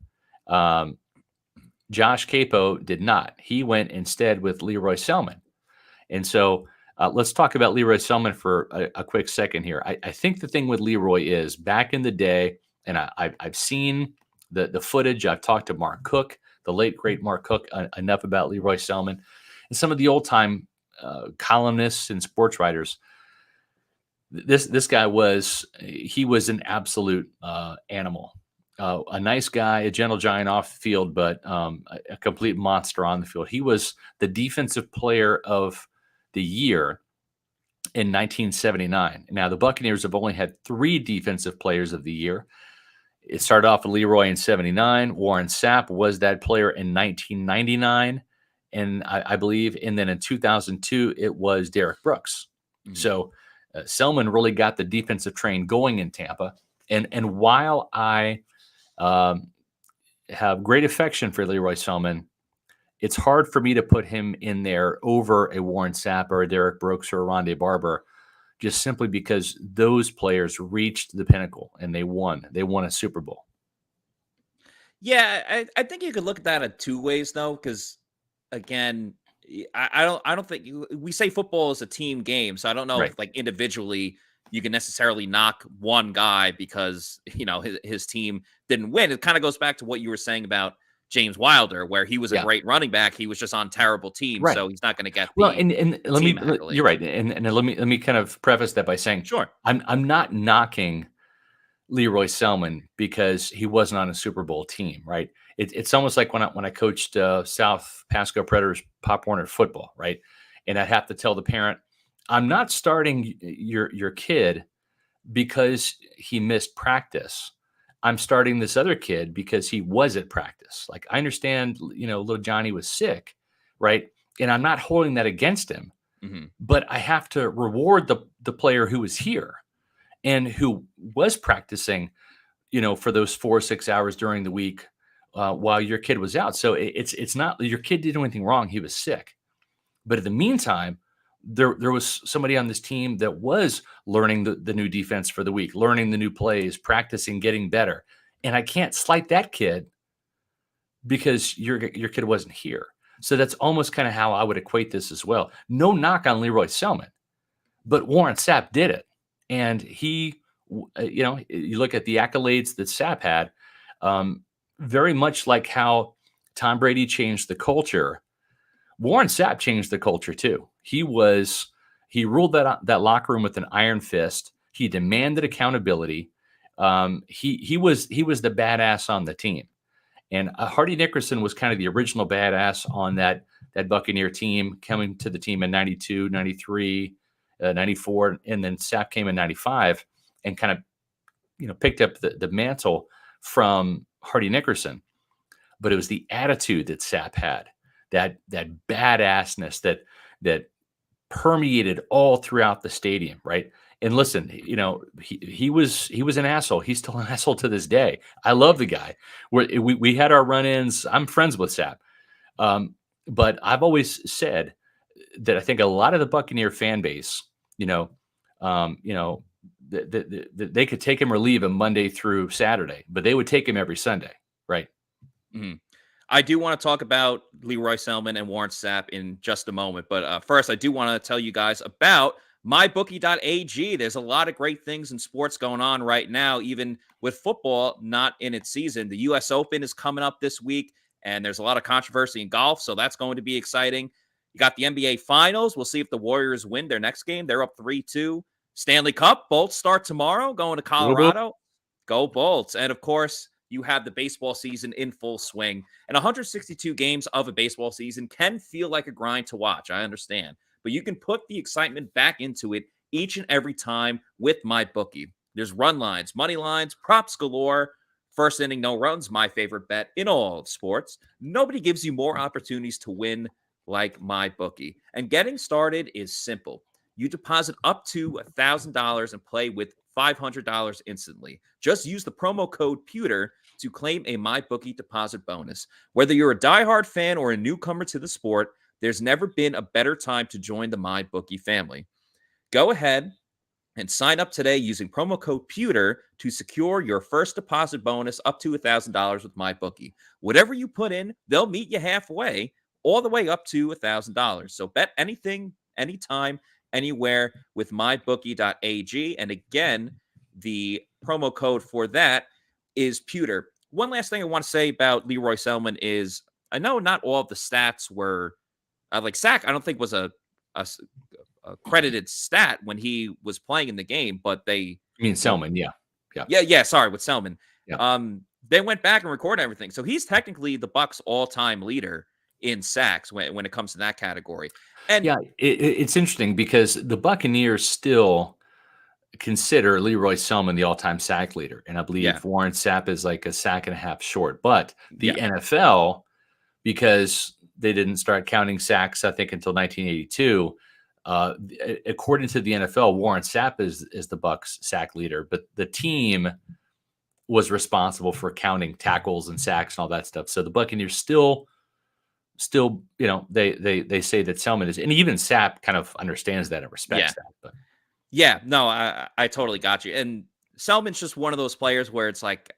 Josh Capo did not. He went instead with Leroy Selman. And so let's talk about Leroy Selman for a quick second here. I think the thing with Leroy is back in the day, and I've seen the footage. I've talked to Mark Cook, the late, great Mark Cook, enough about Leroy Selman and some of the old-time columnists and sports writers. This guy was an absolute animal, a nice guy, a gentle giant off the field, but a complete monster on the field. He was the defensive player of the year in 1979. Now, the Buccaneers have only had 3 defensive players of the year. It started off with Leroy in 79. Warren Sapp was that player in 1999. And I believe, and then in 2002, it was Derrick Brooks. So Selman really got the defensive train going in Tampa. And while I have great affection for Leroy Selman, it's hard for me to put him in there over a Warren Sapp or a Derrick Brooks or a Rondae Barber, just simply because those players reached the pinnacle and they won. They won a Super Bowl. Yeah, I think you could look at that in 2 ways, though, because again, I don't think we say football is a team game, so I don't know if like individually you can necessarily knock one guy because his team didn't win. It kind of goes back to what you were saying about James Wilder, where he was a great running back. He was just on terrible teams, so he's not going to get the and let me accolades. You're right, and let me kind of preface that by saying, sure, I'm not knocking Leroy Selman because he wasn't on a Super Bowl team, right? It's almost like when I coached South Pasco Predators Pop Warner football, right? And I'd have to tell the parent, I'm not starting your kid because he missed practice. I'm starting this other kid because he was at practice. Like, I understand, little Johnny was sick, right? And I'm not holding that against him, but I have to reward the player who was here and who was practicing, for those 4 or 6 hours during the week while your kid was out. So it's not your kid did anything wrong. He was sick. But in the meantime, there was somebody on this team that was learning the new defense for the week, learning the new plays, practicing, getting better. And I can't slight that kid because your kid wasn't here. So that's almost kind of how I would equate this as well. No knock on Leroy Selman, but Warren Sapp did it. And he, you look at the accolades that Sapp had, very much like how Tom Brady changed the culture. Warren Sapp changed the culture too. He ruled that locker room with an iron fist. He demanded accountability. He was the badass on the team. And Hardy Nickerson was kind of the original badass on that Buccaneer team, coming to the team in 92, 93, 94, and then Sapp came in 95 and kind of, picked up the mantle from Hardy Nickerson. But it was the attitude that Sapp had, that badassness that permeated all throughout the stadium, right? And listen, he was an asshole. He's still an asshole to this day. I love the guy. We had our run-ins. I'm friends with Sapp. But I've always said that I think a lot of the Buccaneer fan base, they could take him or leave him Monday through Saturday, but they would take him every Sunday, right? Mhm. I do want to talk about Leroy Selman and Warren Sapp in just a moment. But first, I do want to tell you guys about mybookie.ag. There's a lot of great things in sports going on right now, even with football not in its season. The U.S. Open is coming up this week, and there's a lot of controversy in golf, so that's going to be exciting. You got the NBA Finals. We'll see if the Warriors win their next game. They're up 3-2. Stanley Cup, Bolts start tomorrow, going to Colorado. Go Bolts. And, of course, you have the baseball season in full swing. And 162 games of a baseball season can feel like a grind to watch. I understand. But you can put the excitement back into it each and every time with MyBookie. There's run lines, money lines, props galore. First inning, no runs, my favorite bet in all of sports. Nobody gives you more opportunities to win like MyBookie. And getting started is simple. You deposit up to $1,000 and play with $500 instantly. Just use the promo code Pewter to claim a MyBookie deposit bonus. Whether you're a diehard fan or a newcomer to the sport, there's never been a better time to join the MyBookie family. Go ahead and sign up today using promo code Pewter to secure your first deposit bonus up to $1,000 with MyBookie. Whatever you put in, they'll meet you halfway, all the way up to $1,000. So bet anything, anytime, anywhere with mybookie.ag. And again, the promo code for that is Pewter. One last thing I want to say about Leroy Selman is I know not all of the stats were like sack. I don't think was a credited stat when he was playing in the game, but they. You mean Selman? Yeah. Sorry, with Selman. Yeah. They went back and recorded everything, so he's technically the Bucs' all-time leader in sacks when it comes to that category. And yeah, it's interesting because the Buccaneers still consider Leroy Selman the all-time sack leader, and I believe Warren Sapp is like a sack and a half short. But the NFL, because they didn't start counting sacks, I think, until 1982. According to the NFL, Warren Sapp is the Bucs sack leader, but the team was responsible for counting tackles and sacks and all that stuff. So the Buccaneers still, they say that Selman is, and even Sapp kind of understands that and respects that. But no, I totally got you. And Selman's just one of those players where it's like,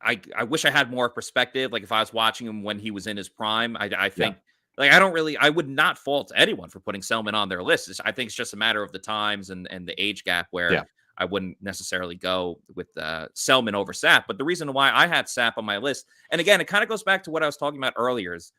I wish I had more perspective. Like if I was watching him when he was in his prime, I think like I would not fault anyone for putting Selman on their list. I think it's just a matter of the times and the age gap where I wouldn't necessarily go with Selman over Sapp. But the reason why I had Sapp on my list, and again, it kind of goes back to what I was talking about earlier, is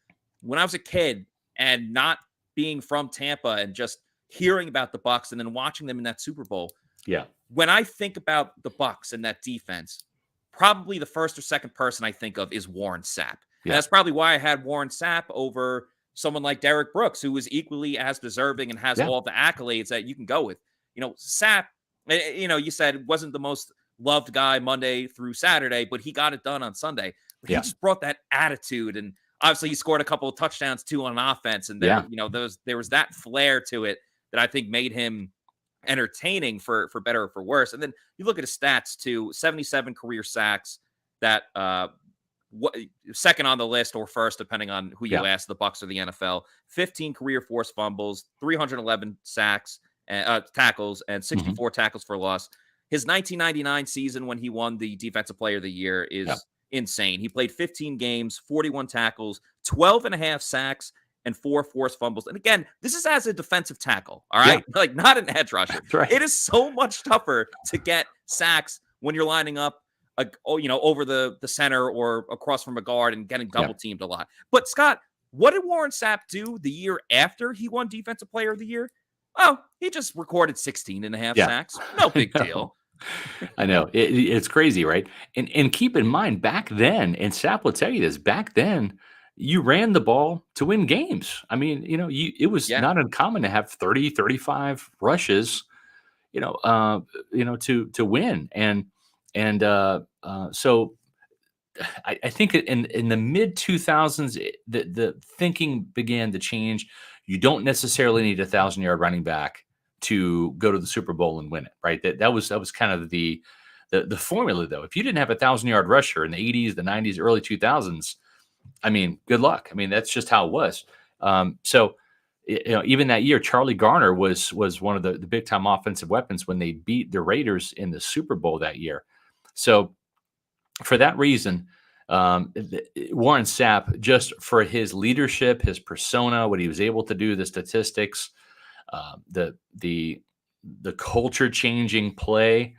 when I was a kid and not being from Tampa and just hearing about the Bucs and then watching them in that Super Bowl. Yeah. When I think about the Bucs and that defense, probably the first or second person I think of is Warren Sapp. And that's probably why I had Warren Sapp over someone like Derrick Brooks, who is equally as deserving and has all the accolades that you can go with. Sapp, you said wasn't the most loved guy Monday through Saturday, but he got it done on Sunday. He just brought that attitude, and obviously he scored a couple of touchdowns too on offense, and there was that flair to it that I think made him entertaining for better or for worse. And then you look at his stats too: 77 career sacks, that second on the list or first, depending on who you ask, the Bucs or the NFL. 15 career forced fumbles, 311 sacks, tackles, and 64 tackles for loss. His 1999 season, when he won the Defensive Player of the Year, is insane. He played 15 games, 41 tackles, 12 and a half sacks, and 4 forced fumbles. And again, this is as a defensive tackle, all right? Like not an edge rusher. Right. It is so much tougher to get sacks when you're lining up, over the center or across from a guard and getting double teamed a lot. But Scott, what did Warren Sapp do the year after he won Defensive Player of the Year? Oh, he just recorded 16 and a half sacks. No big deal. I know. It's crazy, right? And keep in mind, back then, and Sapp will tell you this, back then, you ran the ball to win games. I mean, it was not uncommon to have 30, 35 rushes, to win. So I think in the mid 2000s, the thinking began to change. You don't necessarily need a 1,000-yard running back to go to the Super Bowl and win it, right? That was kind of the formula, though. If you didn't have a 1,000-yard rusher in the 80s, the 90s, early 2000s, I mean, good luck. I mean, that's just how it was. So, even that year, Charlie Garner was one of the big time offensive weapons when they beat the Raiders in the Super Bowl that year. So, for that reason, Warren Sapp, just for his leadership, his persona, what he was able to do, the statistics, the culture changing play,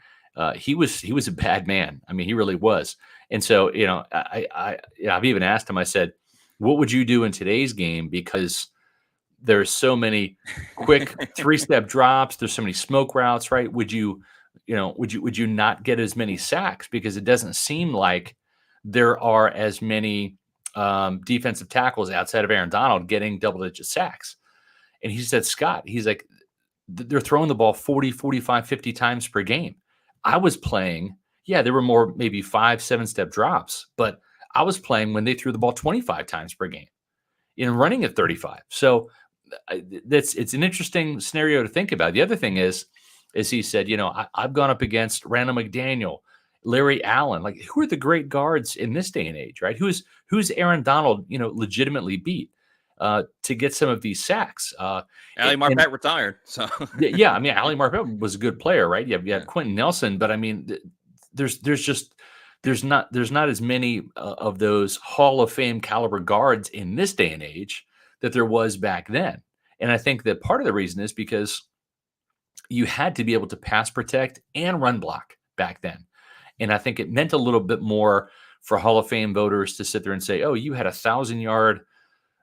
he was a bad man. I mean, he really was. And so, I've even asked him. I said, "What would you do in today's game?" Because there's so many quick 3-step drops. There's so many smoke routes, right? Would you not get as many sacks? Because it doesn't seem like there are as many defensive tackles outside of Aaron Donald getting double-digit sacks. And he said, Scott, he's like, they're throwing the ball 40, 45, 50 times per game. I was playing, there were more maybe 5-7-step drops, but I was playing when they threw the ball 25 times per game, running at 35. So it's an interesting scenario to think about. The other thing is he said, I've gone up against Randall McDaniel, Larry Allen. Like, who are the great guards in this day and age, right? Who's Aaron Donald, legitimately beat to get some of these sacks? Ali Marpet retired. So yeah, I mean, Ali Marpet was a good player, right? You have Quentin Nelson, but I mean, there's not as many of those Hall of Fame caliber guards in this day and age that there was back then. And I think that part of the reason is because you had to be able to pass protect and run block back then. And I think it meant a little bit more for Hall of Fame voters to sit there and say, oh, you had 1,000-yard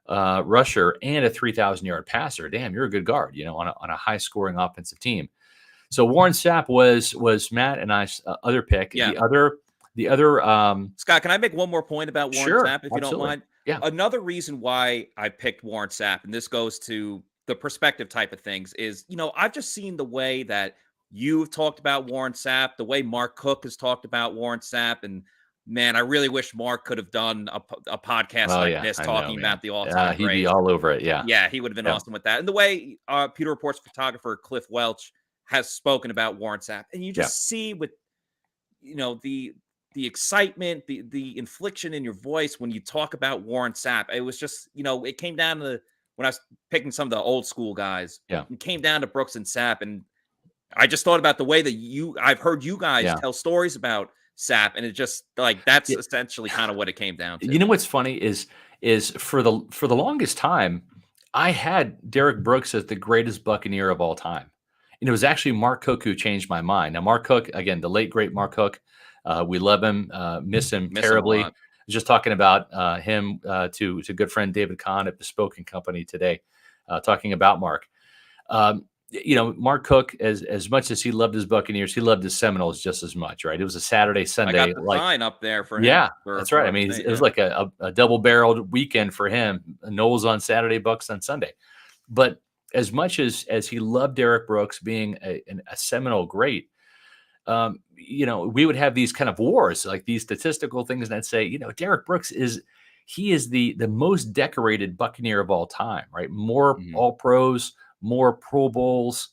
rusher and a 3,000-yard passer. Damn, you're a good guard, on a high-scoring offensive team. So Warren Sapp was Matt and I's other pick. Yeah. The other Scott, can I make one more point about Warren Sapp, if you don't mind? Yeah. Another reason why I picked Warren Sapp, and this goes to the perspective type of things, is, I've just seen the way that you've talked about Warren Sapp, the way Mark Cook has talked about Warren Sapp, and man, I really wish Mark could have done a podcast this talking about the all-time he'd be all over it. Yeah, he would have been awesome with that. And the way Pewter Report's photographer Cliff Welch has spoken about Warren Sapp, and you just see with the excitement, the inflection in your voice when you talk about Warren Sapp. It was just, it came down to when I was picking some of the old school guys. Yeah, it came down to Brooks and Sapp, and I just thought about the way that I've heard you guys tell stories about Sapp, and it just that's essentially kind of what it came down to. You know what's funny is for the longest time, I had Derrick Brooks as the greatest Buccaneer of all time. And it was actually Mark Cook who changed my mind. Now, Mark Cook, again, the late, great Mark Cook, we love him, miss him terribly. I was just talking about him to good friend David Kahn at Bespoken Company today, talking about Mark. Mark Cook, as much as he loved his Buccaneers, he loved his Seminoles just as much, right? It was a Saturday, Sunday. I got the sign up there for him. Yeah, that's right. I mean, it was like a double-barreled weekend for him. Noles on Saturday, Bucs on Sunday. But as much as he loved Derrick Brooks being a Seminole great, we would have these kind of wars, like these statistical things, and I'd say, Derrick Brooks is the most decorated Buccaneer of all time, right? More All-Pros, more Pro Bowls.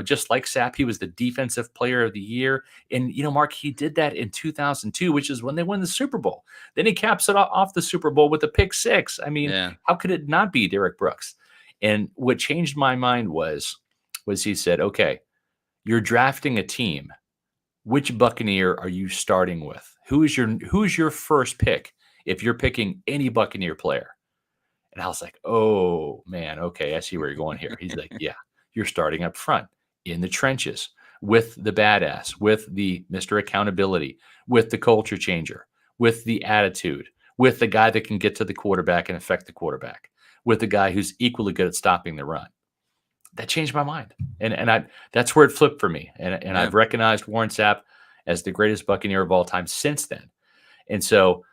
Just like Sapp, he was the defensive player of the year. And, Mark, he did that in 2002, which is when they won the Super Bowl. Then he caps it off the Super Bowl with a pick six. I mean, how could it not be Derrick Brooks? And what changed my mind was he said, okay, you're drafting a team. Which Buccaneer are you starting with? Who's your first pick if you're picking any Buccaneer player? And I was like, oh, man, okay, I see where you're going here. He's like, yeah, you're starting up front in the trenches with the badass, with the Mr. Accountability, with the culture changer, with the attitude, with the guy that can get to the quarterback and affect the quarterback, with the guy who's equally good at stopping the run. That changed my mind. And that's where it flipped for me. And I've recognized Warren Sapp as the greatest Buccaneer of all time since then. And so,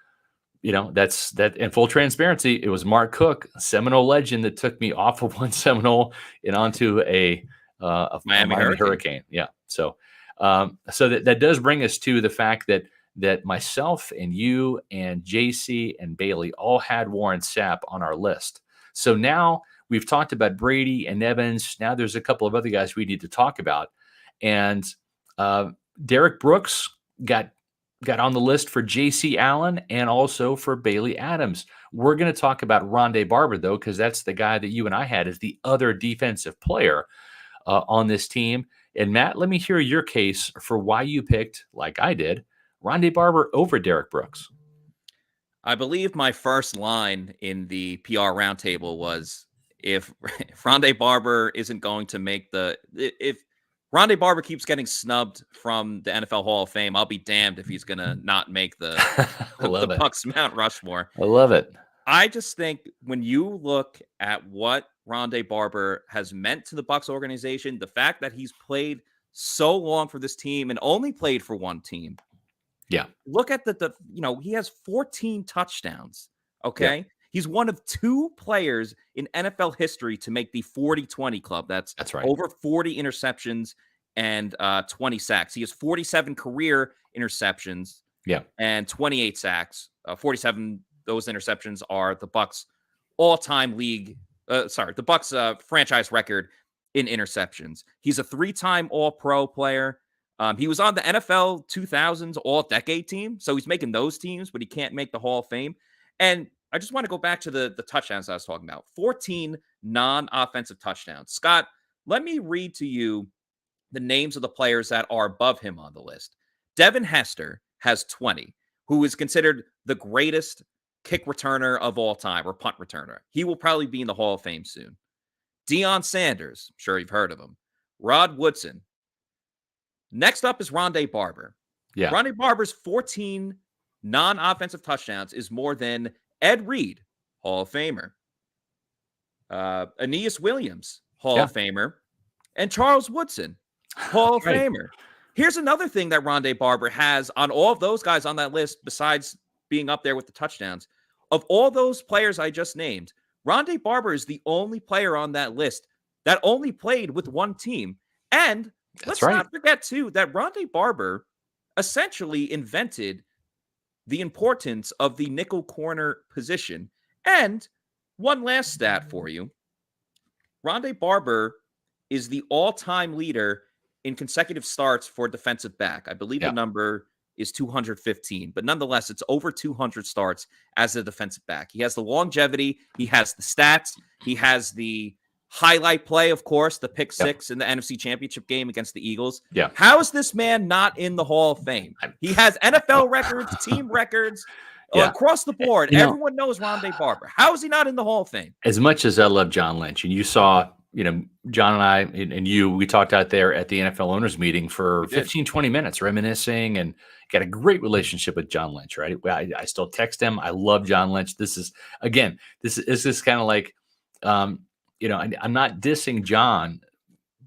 that's that. In full transparency, it was Mark Cook, Seminole legend, that took me off of one Seminole and onto a Miami Hurricane. Yeah. So that does bring us to the fact that myself and you and JC and Bailey all had Warren Sapp on our list. So now we've talked about Brady and Evans. Now there's a couple of other guys we need to talk about. And Derrick Brooks got got on the list for J.C. Allen and also for Bailey Adams. We're going to talk about Rondae Barber, though, because that's the guy that you and I had as the other defensive player on this team. And Matt, let me hear your case for why you picked, like I did, Rondae Barber over Derrick Brooks. I believe my first line in the PR roundtable was, if Rondae Barber isn't going to make if Rondae Barber keeps getting snubbed from the NFL Hall of Fame, I'll be damned if he's going to not make the Bucs Mount Rushmore. I love it. I just think when you look at what Rondae Barber has meant to the Bucs organization, the fact that he's played so long for this team and only played for one team. Yeah. Look at he has 14 touchdowns. Okay. Yeah. He's one of 2 players in NFL history to make the 40-20 club. That's right. Over 40 interceptions and 20 sacks. He has 47 career interceptions. Yeah. And 28 sacks. 47 those interceptions are the Bucs all-time league. The Bucs franchise record in interceptions. He's a 3-time All-Pro player. He was on the NFL 2000s All-Decade team, so he's making those teams, but he can't make the Hall of Fame. And I just want to go back to the touchdowns I was talking about. 14 non-offensive touchdowns. Scott, let me read to you the names of the players that are above him on the list. Devin Hester has 20, who is considered the greatest kick returner of all time, or punt returner. He will probably be in the Hall of Fame soon. Dion Sanders, I'm sure you've heard of him. Rod Woodson. Next up is Rondae Barber. Yeah. Rondae Barber's 14 non-offensive touchdowns is more than Ed Reed, Hall of Famer, Aeneas Williams, Hall of Famer, and Charles Woodson, Hall of Famer. Here's another thing that Rondae Barber has on all of those guys on that list, besides being up there with the touchdowns. Of all those players I just named, Rondae Barber is the only player on that list that only played with one team. And let's not forget, too, that Rondae Barber essentially invented the importance of the nickel corner position. And one last stat for you. Rondae Barber is the all-time leader in consecutive starts for defensive back. I believe the number is 215, but nonetheless, it's over 200 starts as a defensive back. He has the longevity. He has the stats. He has the highlight play, of course, the pick six in the NFC Championship game against the Eagles. Yeah. How is this man not in the Hall of Fame? He has NFL records, team records, across the board. Everyone knows Rondae Barber. How is he not in the Hall of Fame? As much as I love John Lynch, and you saw, John and I and you, we talked out there at the NFL owners meeting for 15, 20 minutes reminiscing, and got a great relationship with John Lynch, right? I still text him. I love John Lynch. This is kind of like, I'm not dissing John,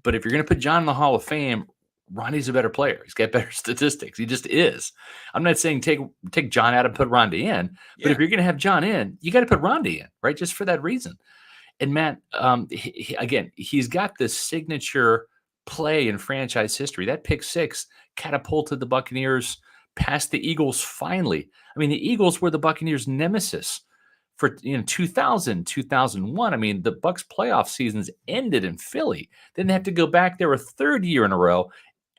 but if you're going to put John in the Hall of Fame, Rondae's a better player. He's got better statistics. He just is. I'm not saying take John out and put Rondae in, but if you're going to have John in, you got to put Rondae in, right? Just for that reason. And Matt, he's got this signature play in franchise history. That pick six catapulted the Buccaneers past the Eagles finally. I mean, the Eagles were the Buccaneers' nemesis for 2000, 2001. I mean, the Bucs playoff seasons ended in Philly. Then they have to go back there a third year in a row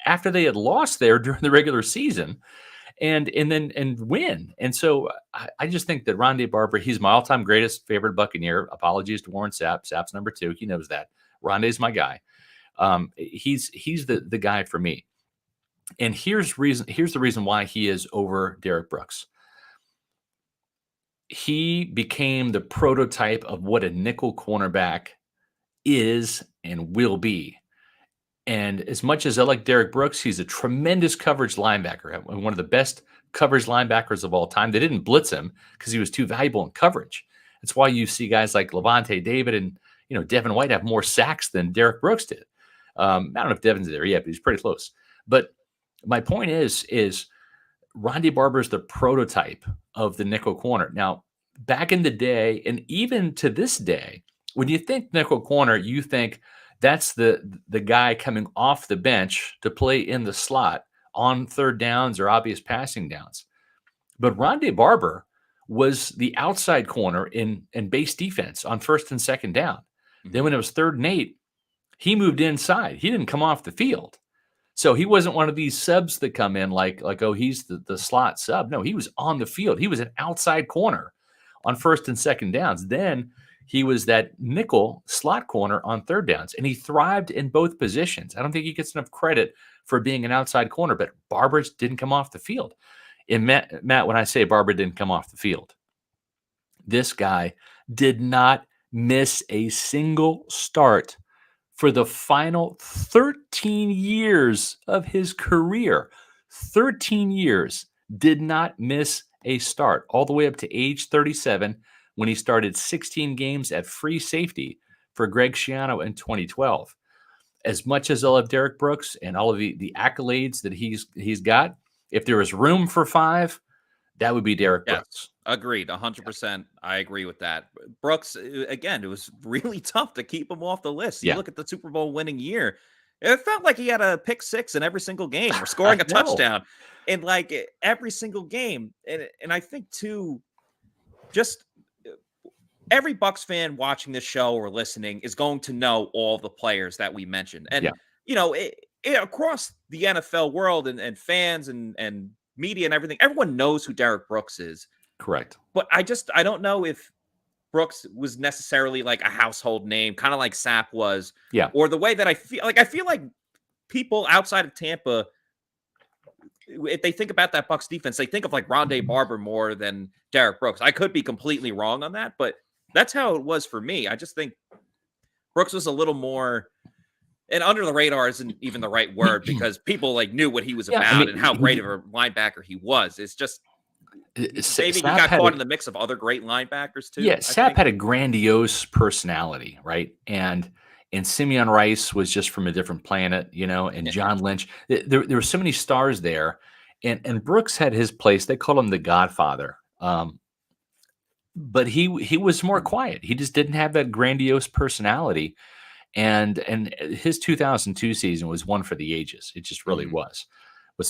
after they had lost there during the regular season and win. And so I just think that Rondae Barber, he's my all-time greatest favorite Buccaneer. Apologies to Warren Sapp. Sapp's number 2. He knows that. Rondae's my guy. He's the guy for me. And here's the reason why he is over Derrick Brooks. He became the prototype of what a nickel cornerback is and will be. And as much as I like Derrick Brooks, he's a tremendous coverage linebacker, one of the best coverage linebackers of all time. They didn't blitz him because he was too valuable in coverage. That's why you see guys like Lavonte David and Devin White have more sacks than Derrick Brooks did. I don't know if Devin's there yet, but he's pretty close. But my point is Rondae Barber is the prototype of the nickel corner. Now, back in the day, and even to this day, when you think nickel corner, you think that's the guy coming off the bench to play in the slot on third downs or obvious passing downs. But Rondae Barber was the outside corner in base defense on first and second down. Mm-hmm. Then when it was 3rd and 8, he moved inside. He didn't come off the field. So he wasn't one of these subs that come in like oh, he's the slot sub. No, he was on the field. He was an outside corner on first and second downs. Then he was that nickel slot corner on third downs, and he thrived in both positions. I don't think he gets enough credit for being an outside corner, but Barber didn't come off the field. And Matt, when I say Barber didn't come off the field, this guy did not miss a single start for the final 13 years of his career. 13 years, did not miss a start, all the way up to age 37 when he started 16 games at free safety for Greg Schiano in 2012. As much as I love Derrick Brooks and all of the accolades that he's got, if there was room for 5, that would be Derrick Brooks. Agreed, 100%. I agree with that. Brooks, again, it was really tough to keep him off the list. You look at the Super Bowl winning year, it felt like he had a pick 6 in every single game or scoring a touchdown in like every single game. And I think too, just every Bucs fan watching this show or listening is going to know all the players that we mentioned. And, you know, across the NFL world and fans and media and everything, everyone knows who Derrick Brooks is. Correct. But I don't know if Brooks was necessarily like a household name, kind of like Sapp was. Yeah. Or the way that I feel like people outside of Tampa, if they think about that Bucs defense, they think of like Rondae Barber more than Derrick Brooks. I could be completely wrong on that, but that's how it was for me. I just think Brooks was a little more, and under the radar isn't even the right word, because people like knew what he was about and how great of a linebacker he was. It's just maybe he got caught in the mix of other great linebackers too. Yeah, Sapp had a grandiose personality, right? And Simeon Rice was just from a different planet, you know, and John Lynch. There were so many stars there. And Brooks had his place. They called him the Godfather. But he was more quiet. He just didn't have that grandiose personality. And his 2002 season was one for the ages. It just really was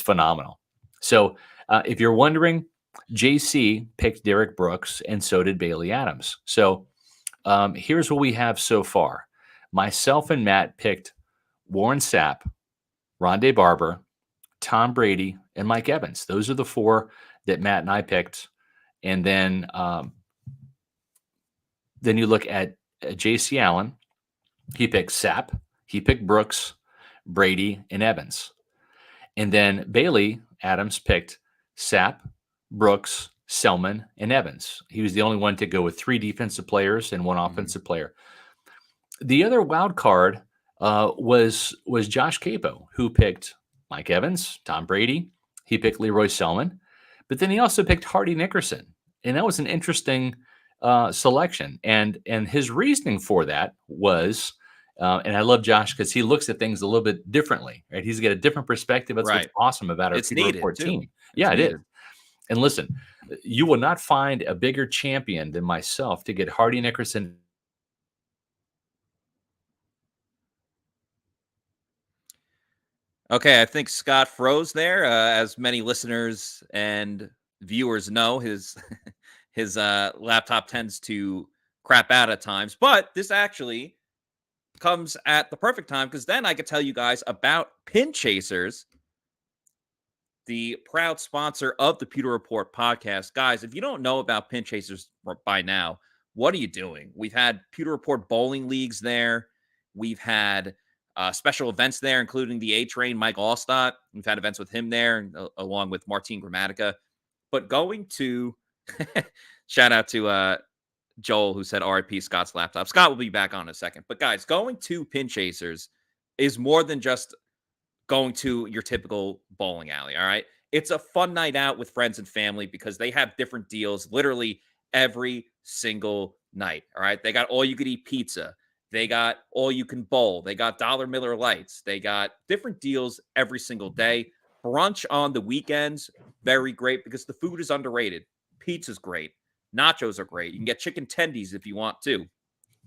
phenomenal. So if you're wondering, JC picked Derrick Brooks, and so did Bailey Adams. So here's what we have so far. Myself and Matt picked Warren Sapp, Rondae Barber, Tom Brady, and Mike Evans. Those are the 4 that Matt and I picked. And then you look at J.C. Allen. He picked Sapp. He picked Brooks, Brady, and Evans. And then Bailey Adams picked Sapp, Brooks, Selman, and Evans. He was the only one to go with 3 defensive players and 1 offensive player. The other wild card was Josh Capo, who picked Mike Evans, Tom Brady. He picked Leroy Selman, but then he also picked Hardy Nickerson, and that was an interesting selection. And his reasoning for that was, and I love Josh because he looks at things a little bit differently. Right, he's got a different perspective. That's what's awesome about our Pewter Report team. It is. And listen, you will not find a bigger champion than myself to get Hardy Nickerson. Okay, I think Scott froze there. As many listeners and viewers know, his laptop tends to crap out at times. But this actually comes at the perfect time, because then I could tell you guys about Pin Chasers, the proud sponsor of the Pewter Report podcast. Guys, if you don't know about Pin Chasers by now, what are you doing? We've had Pewter Report bowling leagues there. We've had special events there, including the A-Train, Mike Alstott. We've had events with him there, along with Martin Gramatica. But going to shout out to Joel, who said RIP Scott's laptop. Scott will be back on in a second. But guys, going to Pin Chasers is more than just going to your typical bowling alley. All right. It's a fun night out with friends and family, because they have different deals literally every single night. All right. They got all you could eat pizza. They got all you can bowl. They got Dollar Miller Lights. They got different deals every single day. Brunch on the weekends, very great, because the food is underrated. Pizza's great. Nachos are great. You can get chicken tendies if you want to.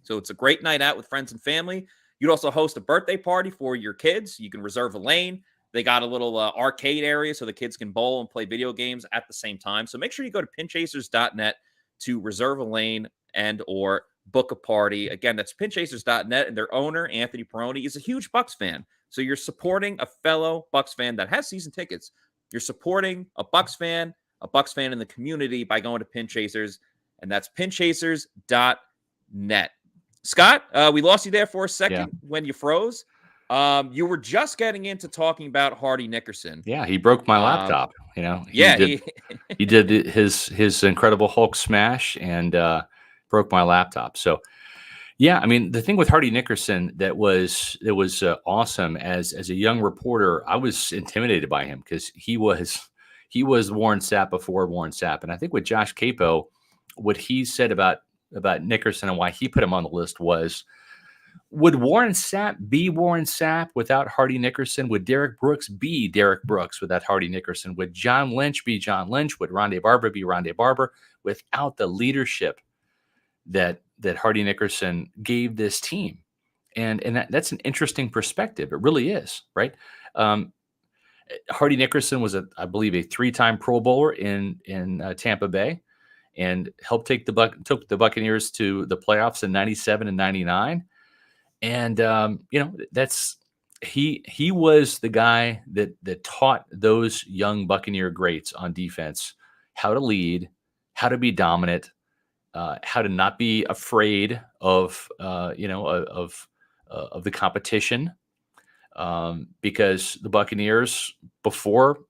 So it's a great night out with friends and family. You'd also host a birthday party for your kids. You can reserve a lane. They got a little arcade area so the kids can bowl and play video games at the same time. So make sure you go to pinchasers.net to reserve a lane and or book a party. Again, that's pinchasers.net, and their owner, Anthony Peroni, is a huge Bucs fan. So you're supporting a fellow Bucs fan that has season tickets. You're supporting a Bucs fan in the community by going to Pin Chasers, and that's pinchasers.net. Scott, we lost you there for a second when you froze. You were just getting into talking about Hardy Nickerson. Yeah, he broke my laptop. He did his incredible Hulk smash and broke my laptop. So, yeah, I mean, the thing with Hardy Nickerson that was awesome as a young reporter, I was intimidated by him because he was Warren Sapp before Warren Sapp, and I think with Josh Capo, what he said about Nickerson and why he put him on the list was, would Warren Sapp be Warren Sapp without Hardy Nickerson? Would Derrick Brooks be Derrick Brooks without Hardy Nickerson? Would John Lynch be John Lynch? Would Rondae Barber be Rondae Barber without the leadership that Hardy Nickerson gave this team? And that's an interesting perspective. It really is, right? Hardy Nickerson was, I believe, a 3-time Pro Bowler in Tampa Bay, and helped took the Buccaneers to the playoffs in '97 and '99. And he was the guy that taught those young Buccaneer greats on defense how to lead, how to be dominant, how to not be afraid of the competition, because the Buccaneers, before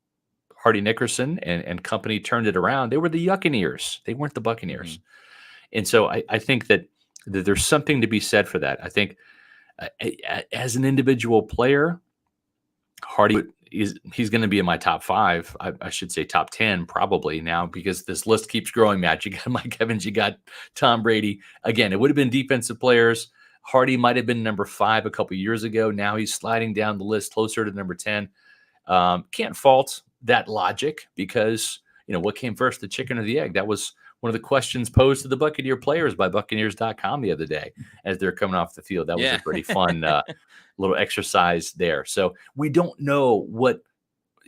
Hardy Nickerson and company turned it around, they were the Yuccaneers. They weren't the Buccaneers. Mm-hmm. And so I think that there's something to be said for that. I think as an individual player, Hardy he's going to be in my top 5. I should say top 10 probably now, because this list keeps growing, Matt. You got Mike Evans, you got Tom Brady. Again, it would have been defensive players. Hardy might have been number 5 a couple years ago. Now he's sliding down the list closer to number 10. Can't fault that logic, because what came first, the chicken or the egg? That was one of the questions posed to the Buccaneer players by Buccaneers.com the other day as they're coming off the field. That was a pretty fun little exercise there. So we don't know what,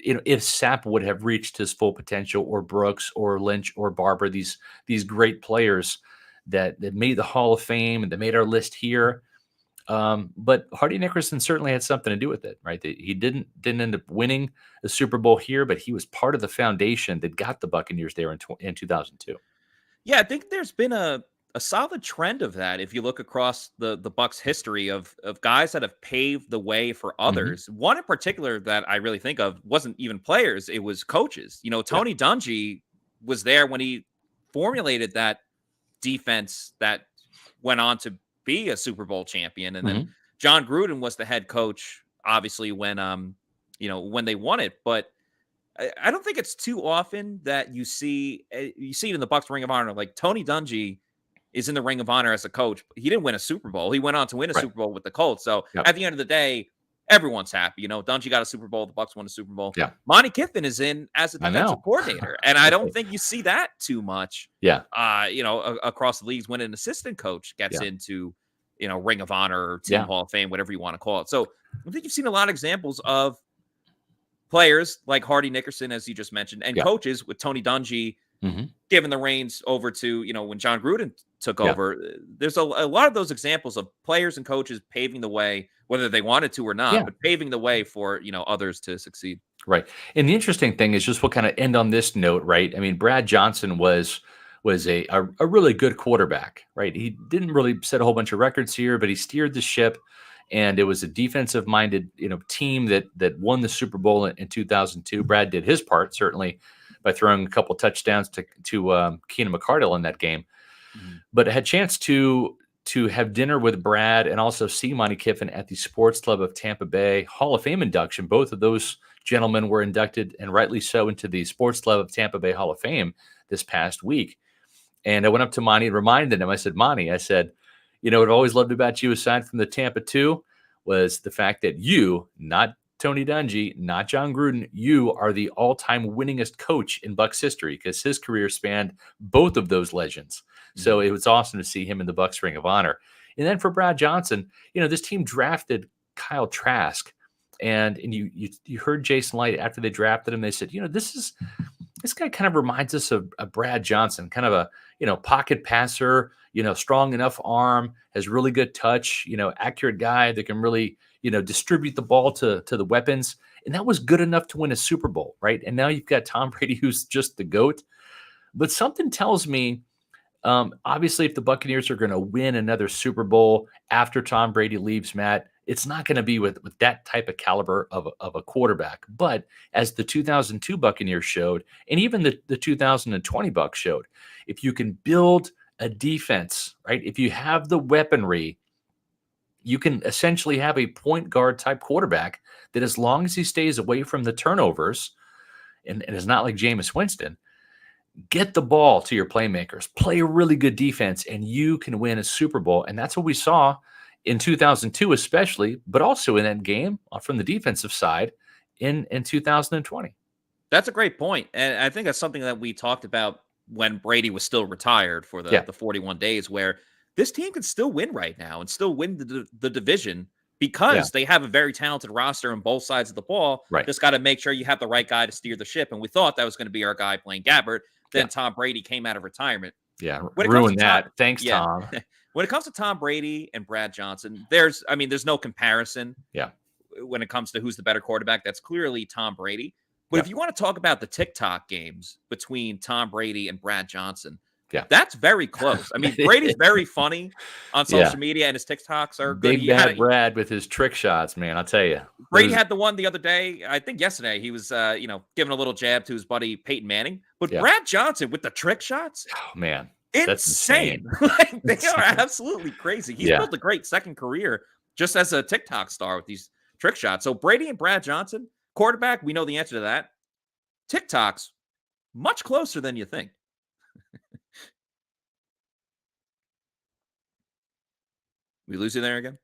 if Sapp would have reached his full potential, or Brooks or Lynch or Barber, these great players that made the Hall of Fame and that made our list here. But Hardy Nickerson certainly had something to do with it, right? He didn't end up winning the Super Bowl here, but he was part of the foundation that got the Buccaneers there in 2002. Yeah, I think there's been a solid trend of that. If you look across the Bucs history of guys that have paved the way for others. Mm-hmm. One in particular that I really think of wasn't even players, it was coaches. Tony Dungy was there when he formulated that defense that went on to be a Super Bowl champion. And then John Gruden was the head coach, obviously, when they won it. But I don't think it's too often that you see it in the Bucs Ring of Honor. Like, Tony Dungy is in the Ring of Honor as a coach. He didn't win a Super Bowl. He went on to win a Super Bowl with the Colts. So at the end of the day, everyone's happy. Dungy got a Super Bowl. The Bucs won a Super Bowl. Yeah. Monty Kiffin is in as a defensive coordinator. And I don't think you see that too much. Yeah. Across the leagues when an assistant coach gets into, Ring of Honor or Team Hall of Fame, whatever you want to call it. So I think you've seen a lot of examples of players like Hardy Nickerson, as you just mentioned, and coaches with Tony Dungy giving the reins over to, when John Gruden took over. There's a lot of those examples of players and coaches paving the way, whether they wanted to or not, but paving the way for, others to succeed. Right. And the interesting thing is, just we'll kind of end on this note, right? I mean, Brad Johnson was a really good quarterback, right? He didn't really set a whole bunch of records here, but he steered the ship. And it was a defensive-minded, team that won the Super Bowl in 2002. Brad did his part, certainly, by throwing a couple touchdowns to Keenan McCardell in that game. Mm-hmm. But I had a chance to have dinner with Brad and also see Monty Kiffin at the Sports Club of Tampa Bay Hall of Fame induction. Both of those gentlemen were inducted, and rightly so, into the Sports Club of Tampa Bay Hall of Fame this past week. And I went up to Monty and reminded him, I said, Monty, what I've always loved about you, aside from the Tampa 2, was the fact that you, not Tony Dungy, not John Gruden, you are the all-time winningest coach in Bucs history, because his career spanned both of those legends. Mm-hmm. So it was awesome to see him in the Bucs Ring of Honor. And then for Brad Johnson, this team drafted Kyle Trask, and you heard Jason Light after they drafted him. They said, this guy kind of reminds us of Brad Johnson, kind of a pocket passer, strong enough arm, has really good touch, accurate guy that can really, distribute the ball to the weapons. And that was good enough to win a Super Bowl, right? And now you've got Tom Brady, who's just the GOAT. But something tells me, obviously, if the Buccaneers are going to win another Super Bowl after Tom Brady leaves, Matt, it's not going to be with that type of caliber of a quarterback. But as the 2002 Buccaneers showed, and even the 2020 Bucs showed, if you can build a defense, right? If you have the weaponry, you can essentially have a point guard type quarterback that, as long as he stays away from the turnovers and is not like Jameis Winston, get the ball to your playmakers, play a really good defense, and you can win a Super Bowl. And that's what we saw in 2002, especially, but also in that game from the defensive side in 2020. That's a great point. And I think that's something that we talked about when Brady was still retired for the 41 days, where this team can still win right now and still win the division because they have a very talented roster on both sides of the ball. Right. Just got to make sure you have the right guy to steer the ship. And we thought that was going to be our guy, Blaine Gabbert. Then Tom Brady came out of retirement. Yeah, ruined that. Thanks, Tom. When it comes to Tom Brady and Brad Johnson, there's no comparison. Yeah. When it comes to who's the better quarterback, that's clearly Tom Brady. But if you want to talk about the TikTok games between Tom Brady and Brad Johnson, that's very close. I mean, Brady's very funny on social media, and his TikToks are good. Big bad Brad with his trick shots, man. I'll tell you. Brady had the one the other day. I think yesterday he was, giving a little jab to his buddy Peyton Manning. But Brad Johnson with the trick shots, oh man, that's insane. They are absolutely crazy. He's built a great second career just as a TikTok star with these trick shots. So Brady and Brad Johnson, quarterback, we know the answer to that. TikToks, much closer than you think. We lose you there again?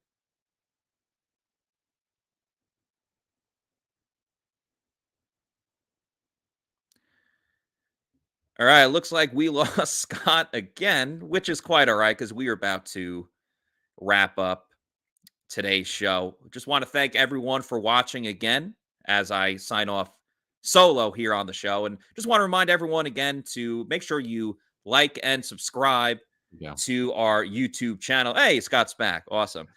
All right, looks like we lost Scott again, which is quite all right because we are about to wrap up today's show. Just want to thank everyone for watching again as I sign off solo here on the show. And just want to remind everyone again to make sure you like and subscribe to our YouTube channel. Hey, Scott's back. Awesome.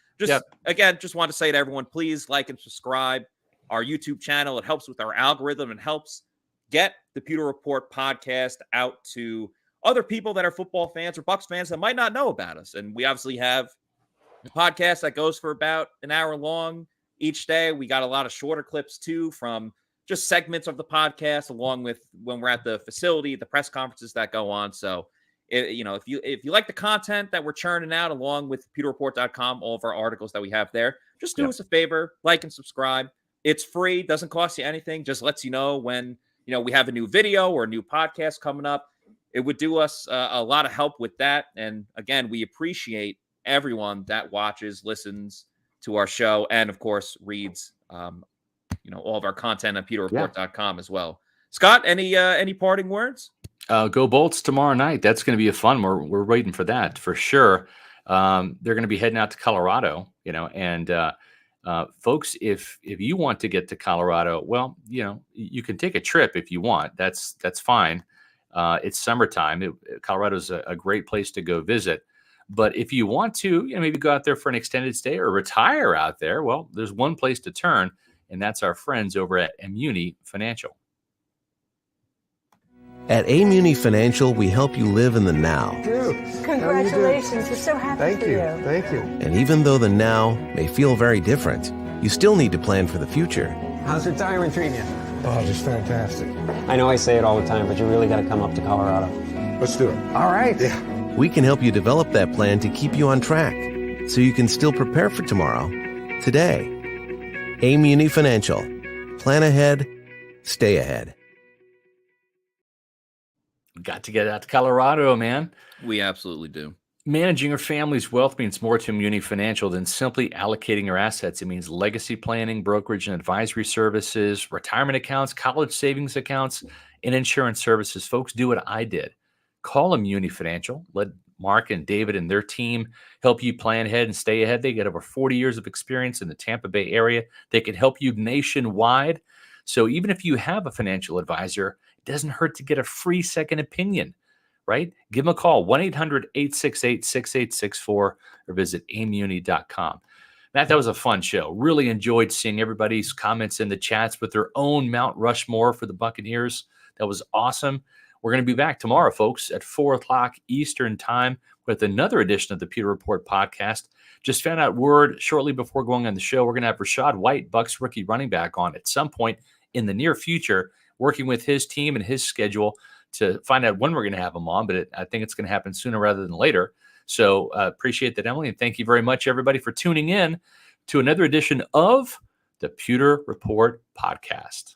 Again, just want to say to everyone, please like and subscribe our YouTube channel. It helps with our algorithm and helps get the Pewter Report podcast out to other people that are football fans or Bucs fans that might not know about us. And we obviously have a podcast that goes for about an hour long each day. We got a lot of shorter clips too from just segments of the podcast, along with when we're at the facility, the press conferences that go on. So, if you like the content that we're churning out, along with pewterreport.com, all of our articles that we have there, just do us a favor, like and subscribe. It's free, doesn't cost you anything. Just lets you know when we have a new video or a new podcast coming up. It would do us a lot of help with that. And again, we appreciate everyone that watches, listens to our show, and of course reads all of our content on pewterreport.com as well. Scott, any parting words? Go Bolts tomorrow night. That's going to be a fun. We're waiting for that for sure. They're going to be heading out to Colorado, and folks, if you want to get to Colorado, well, you can take a trip if you want. That's fine. It's summertime. Colorado's a great place to go visit. But if you want to, maybe go out there for an extended stay or retire out there, well, there's one place to turn, and that's our friends over at Muni Financial. At Muni Financial, we help you live in the now. Congratulations. We're so happy for you. Thank you. And even though the now may feel very different, you still need to plan for the future. How's retirement treating you? Oh, just fantastic. I know I say it all the time, but you really got to come up to Colorado. Let's do it. All right. Yeah. We can help you develop that plan to keep you on track so you can still prepare for tomorrow, today. Muni Financial. Plan ahead, stay ahead. Got to get out to Colorado, man. We absolutely do. Managing your family's wealth means more to Muni Financial than simply allocating your assets. It means legacy planning, brokerage and advisory services, retirement accounts, college savings accounts, and insurance services. Folks, do what I did. Call Muni Financial. Let Mark and David and their team help you plan ahead and stay ahead. They get over 40 years of experience in the Tampa Bay area. They can help you nationwide. So even if you have a financial advisor, it doesn't hurt to get a free second opinion, right? Give them a call, 1-800-868-6864, or visit amuni.com. Matt, that was a fun show. Really enjoyed seeing everybody's comments in the chats with their own Mount Rushmore for the Buccaneers. That was awesome. We're going to be back tomorrow, folks, at 4 o'clock Eastern time with another edition of the Pewter Report podcast. Just found out word shortly before going on the show, we're going to have Rachaad White, Bucs rookie running back, on at some point in the near future, working with his team and his schedule to find out when we're going to have him on. But I think it's going to happen sooner rather than later. So appreciate that, Emily. And thank you very much, everybody, for tuning in to another edition of the Pewter Report podcast.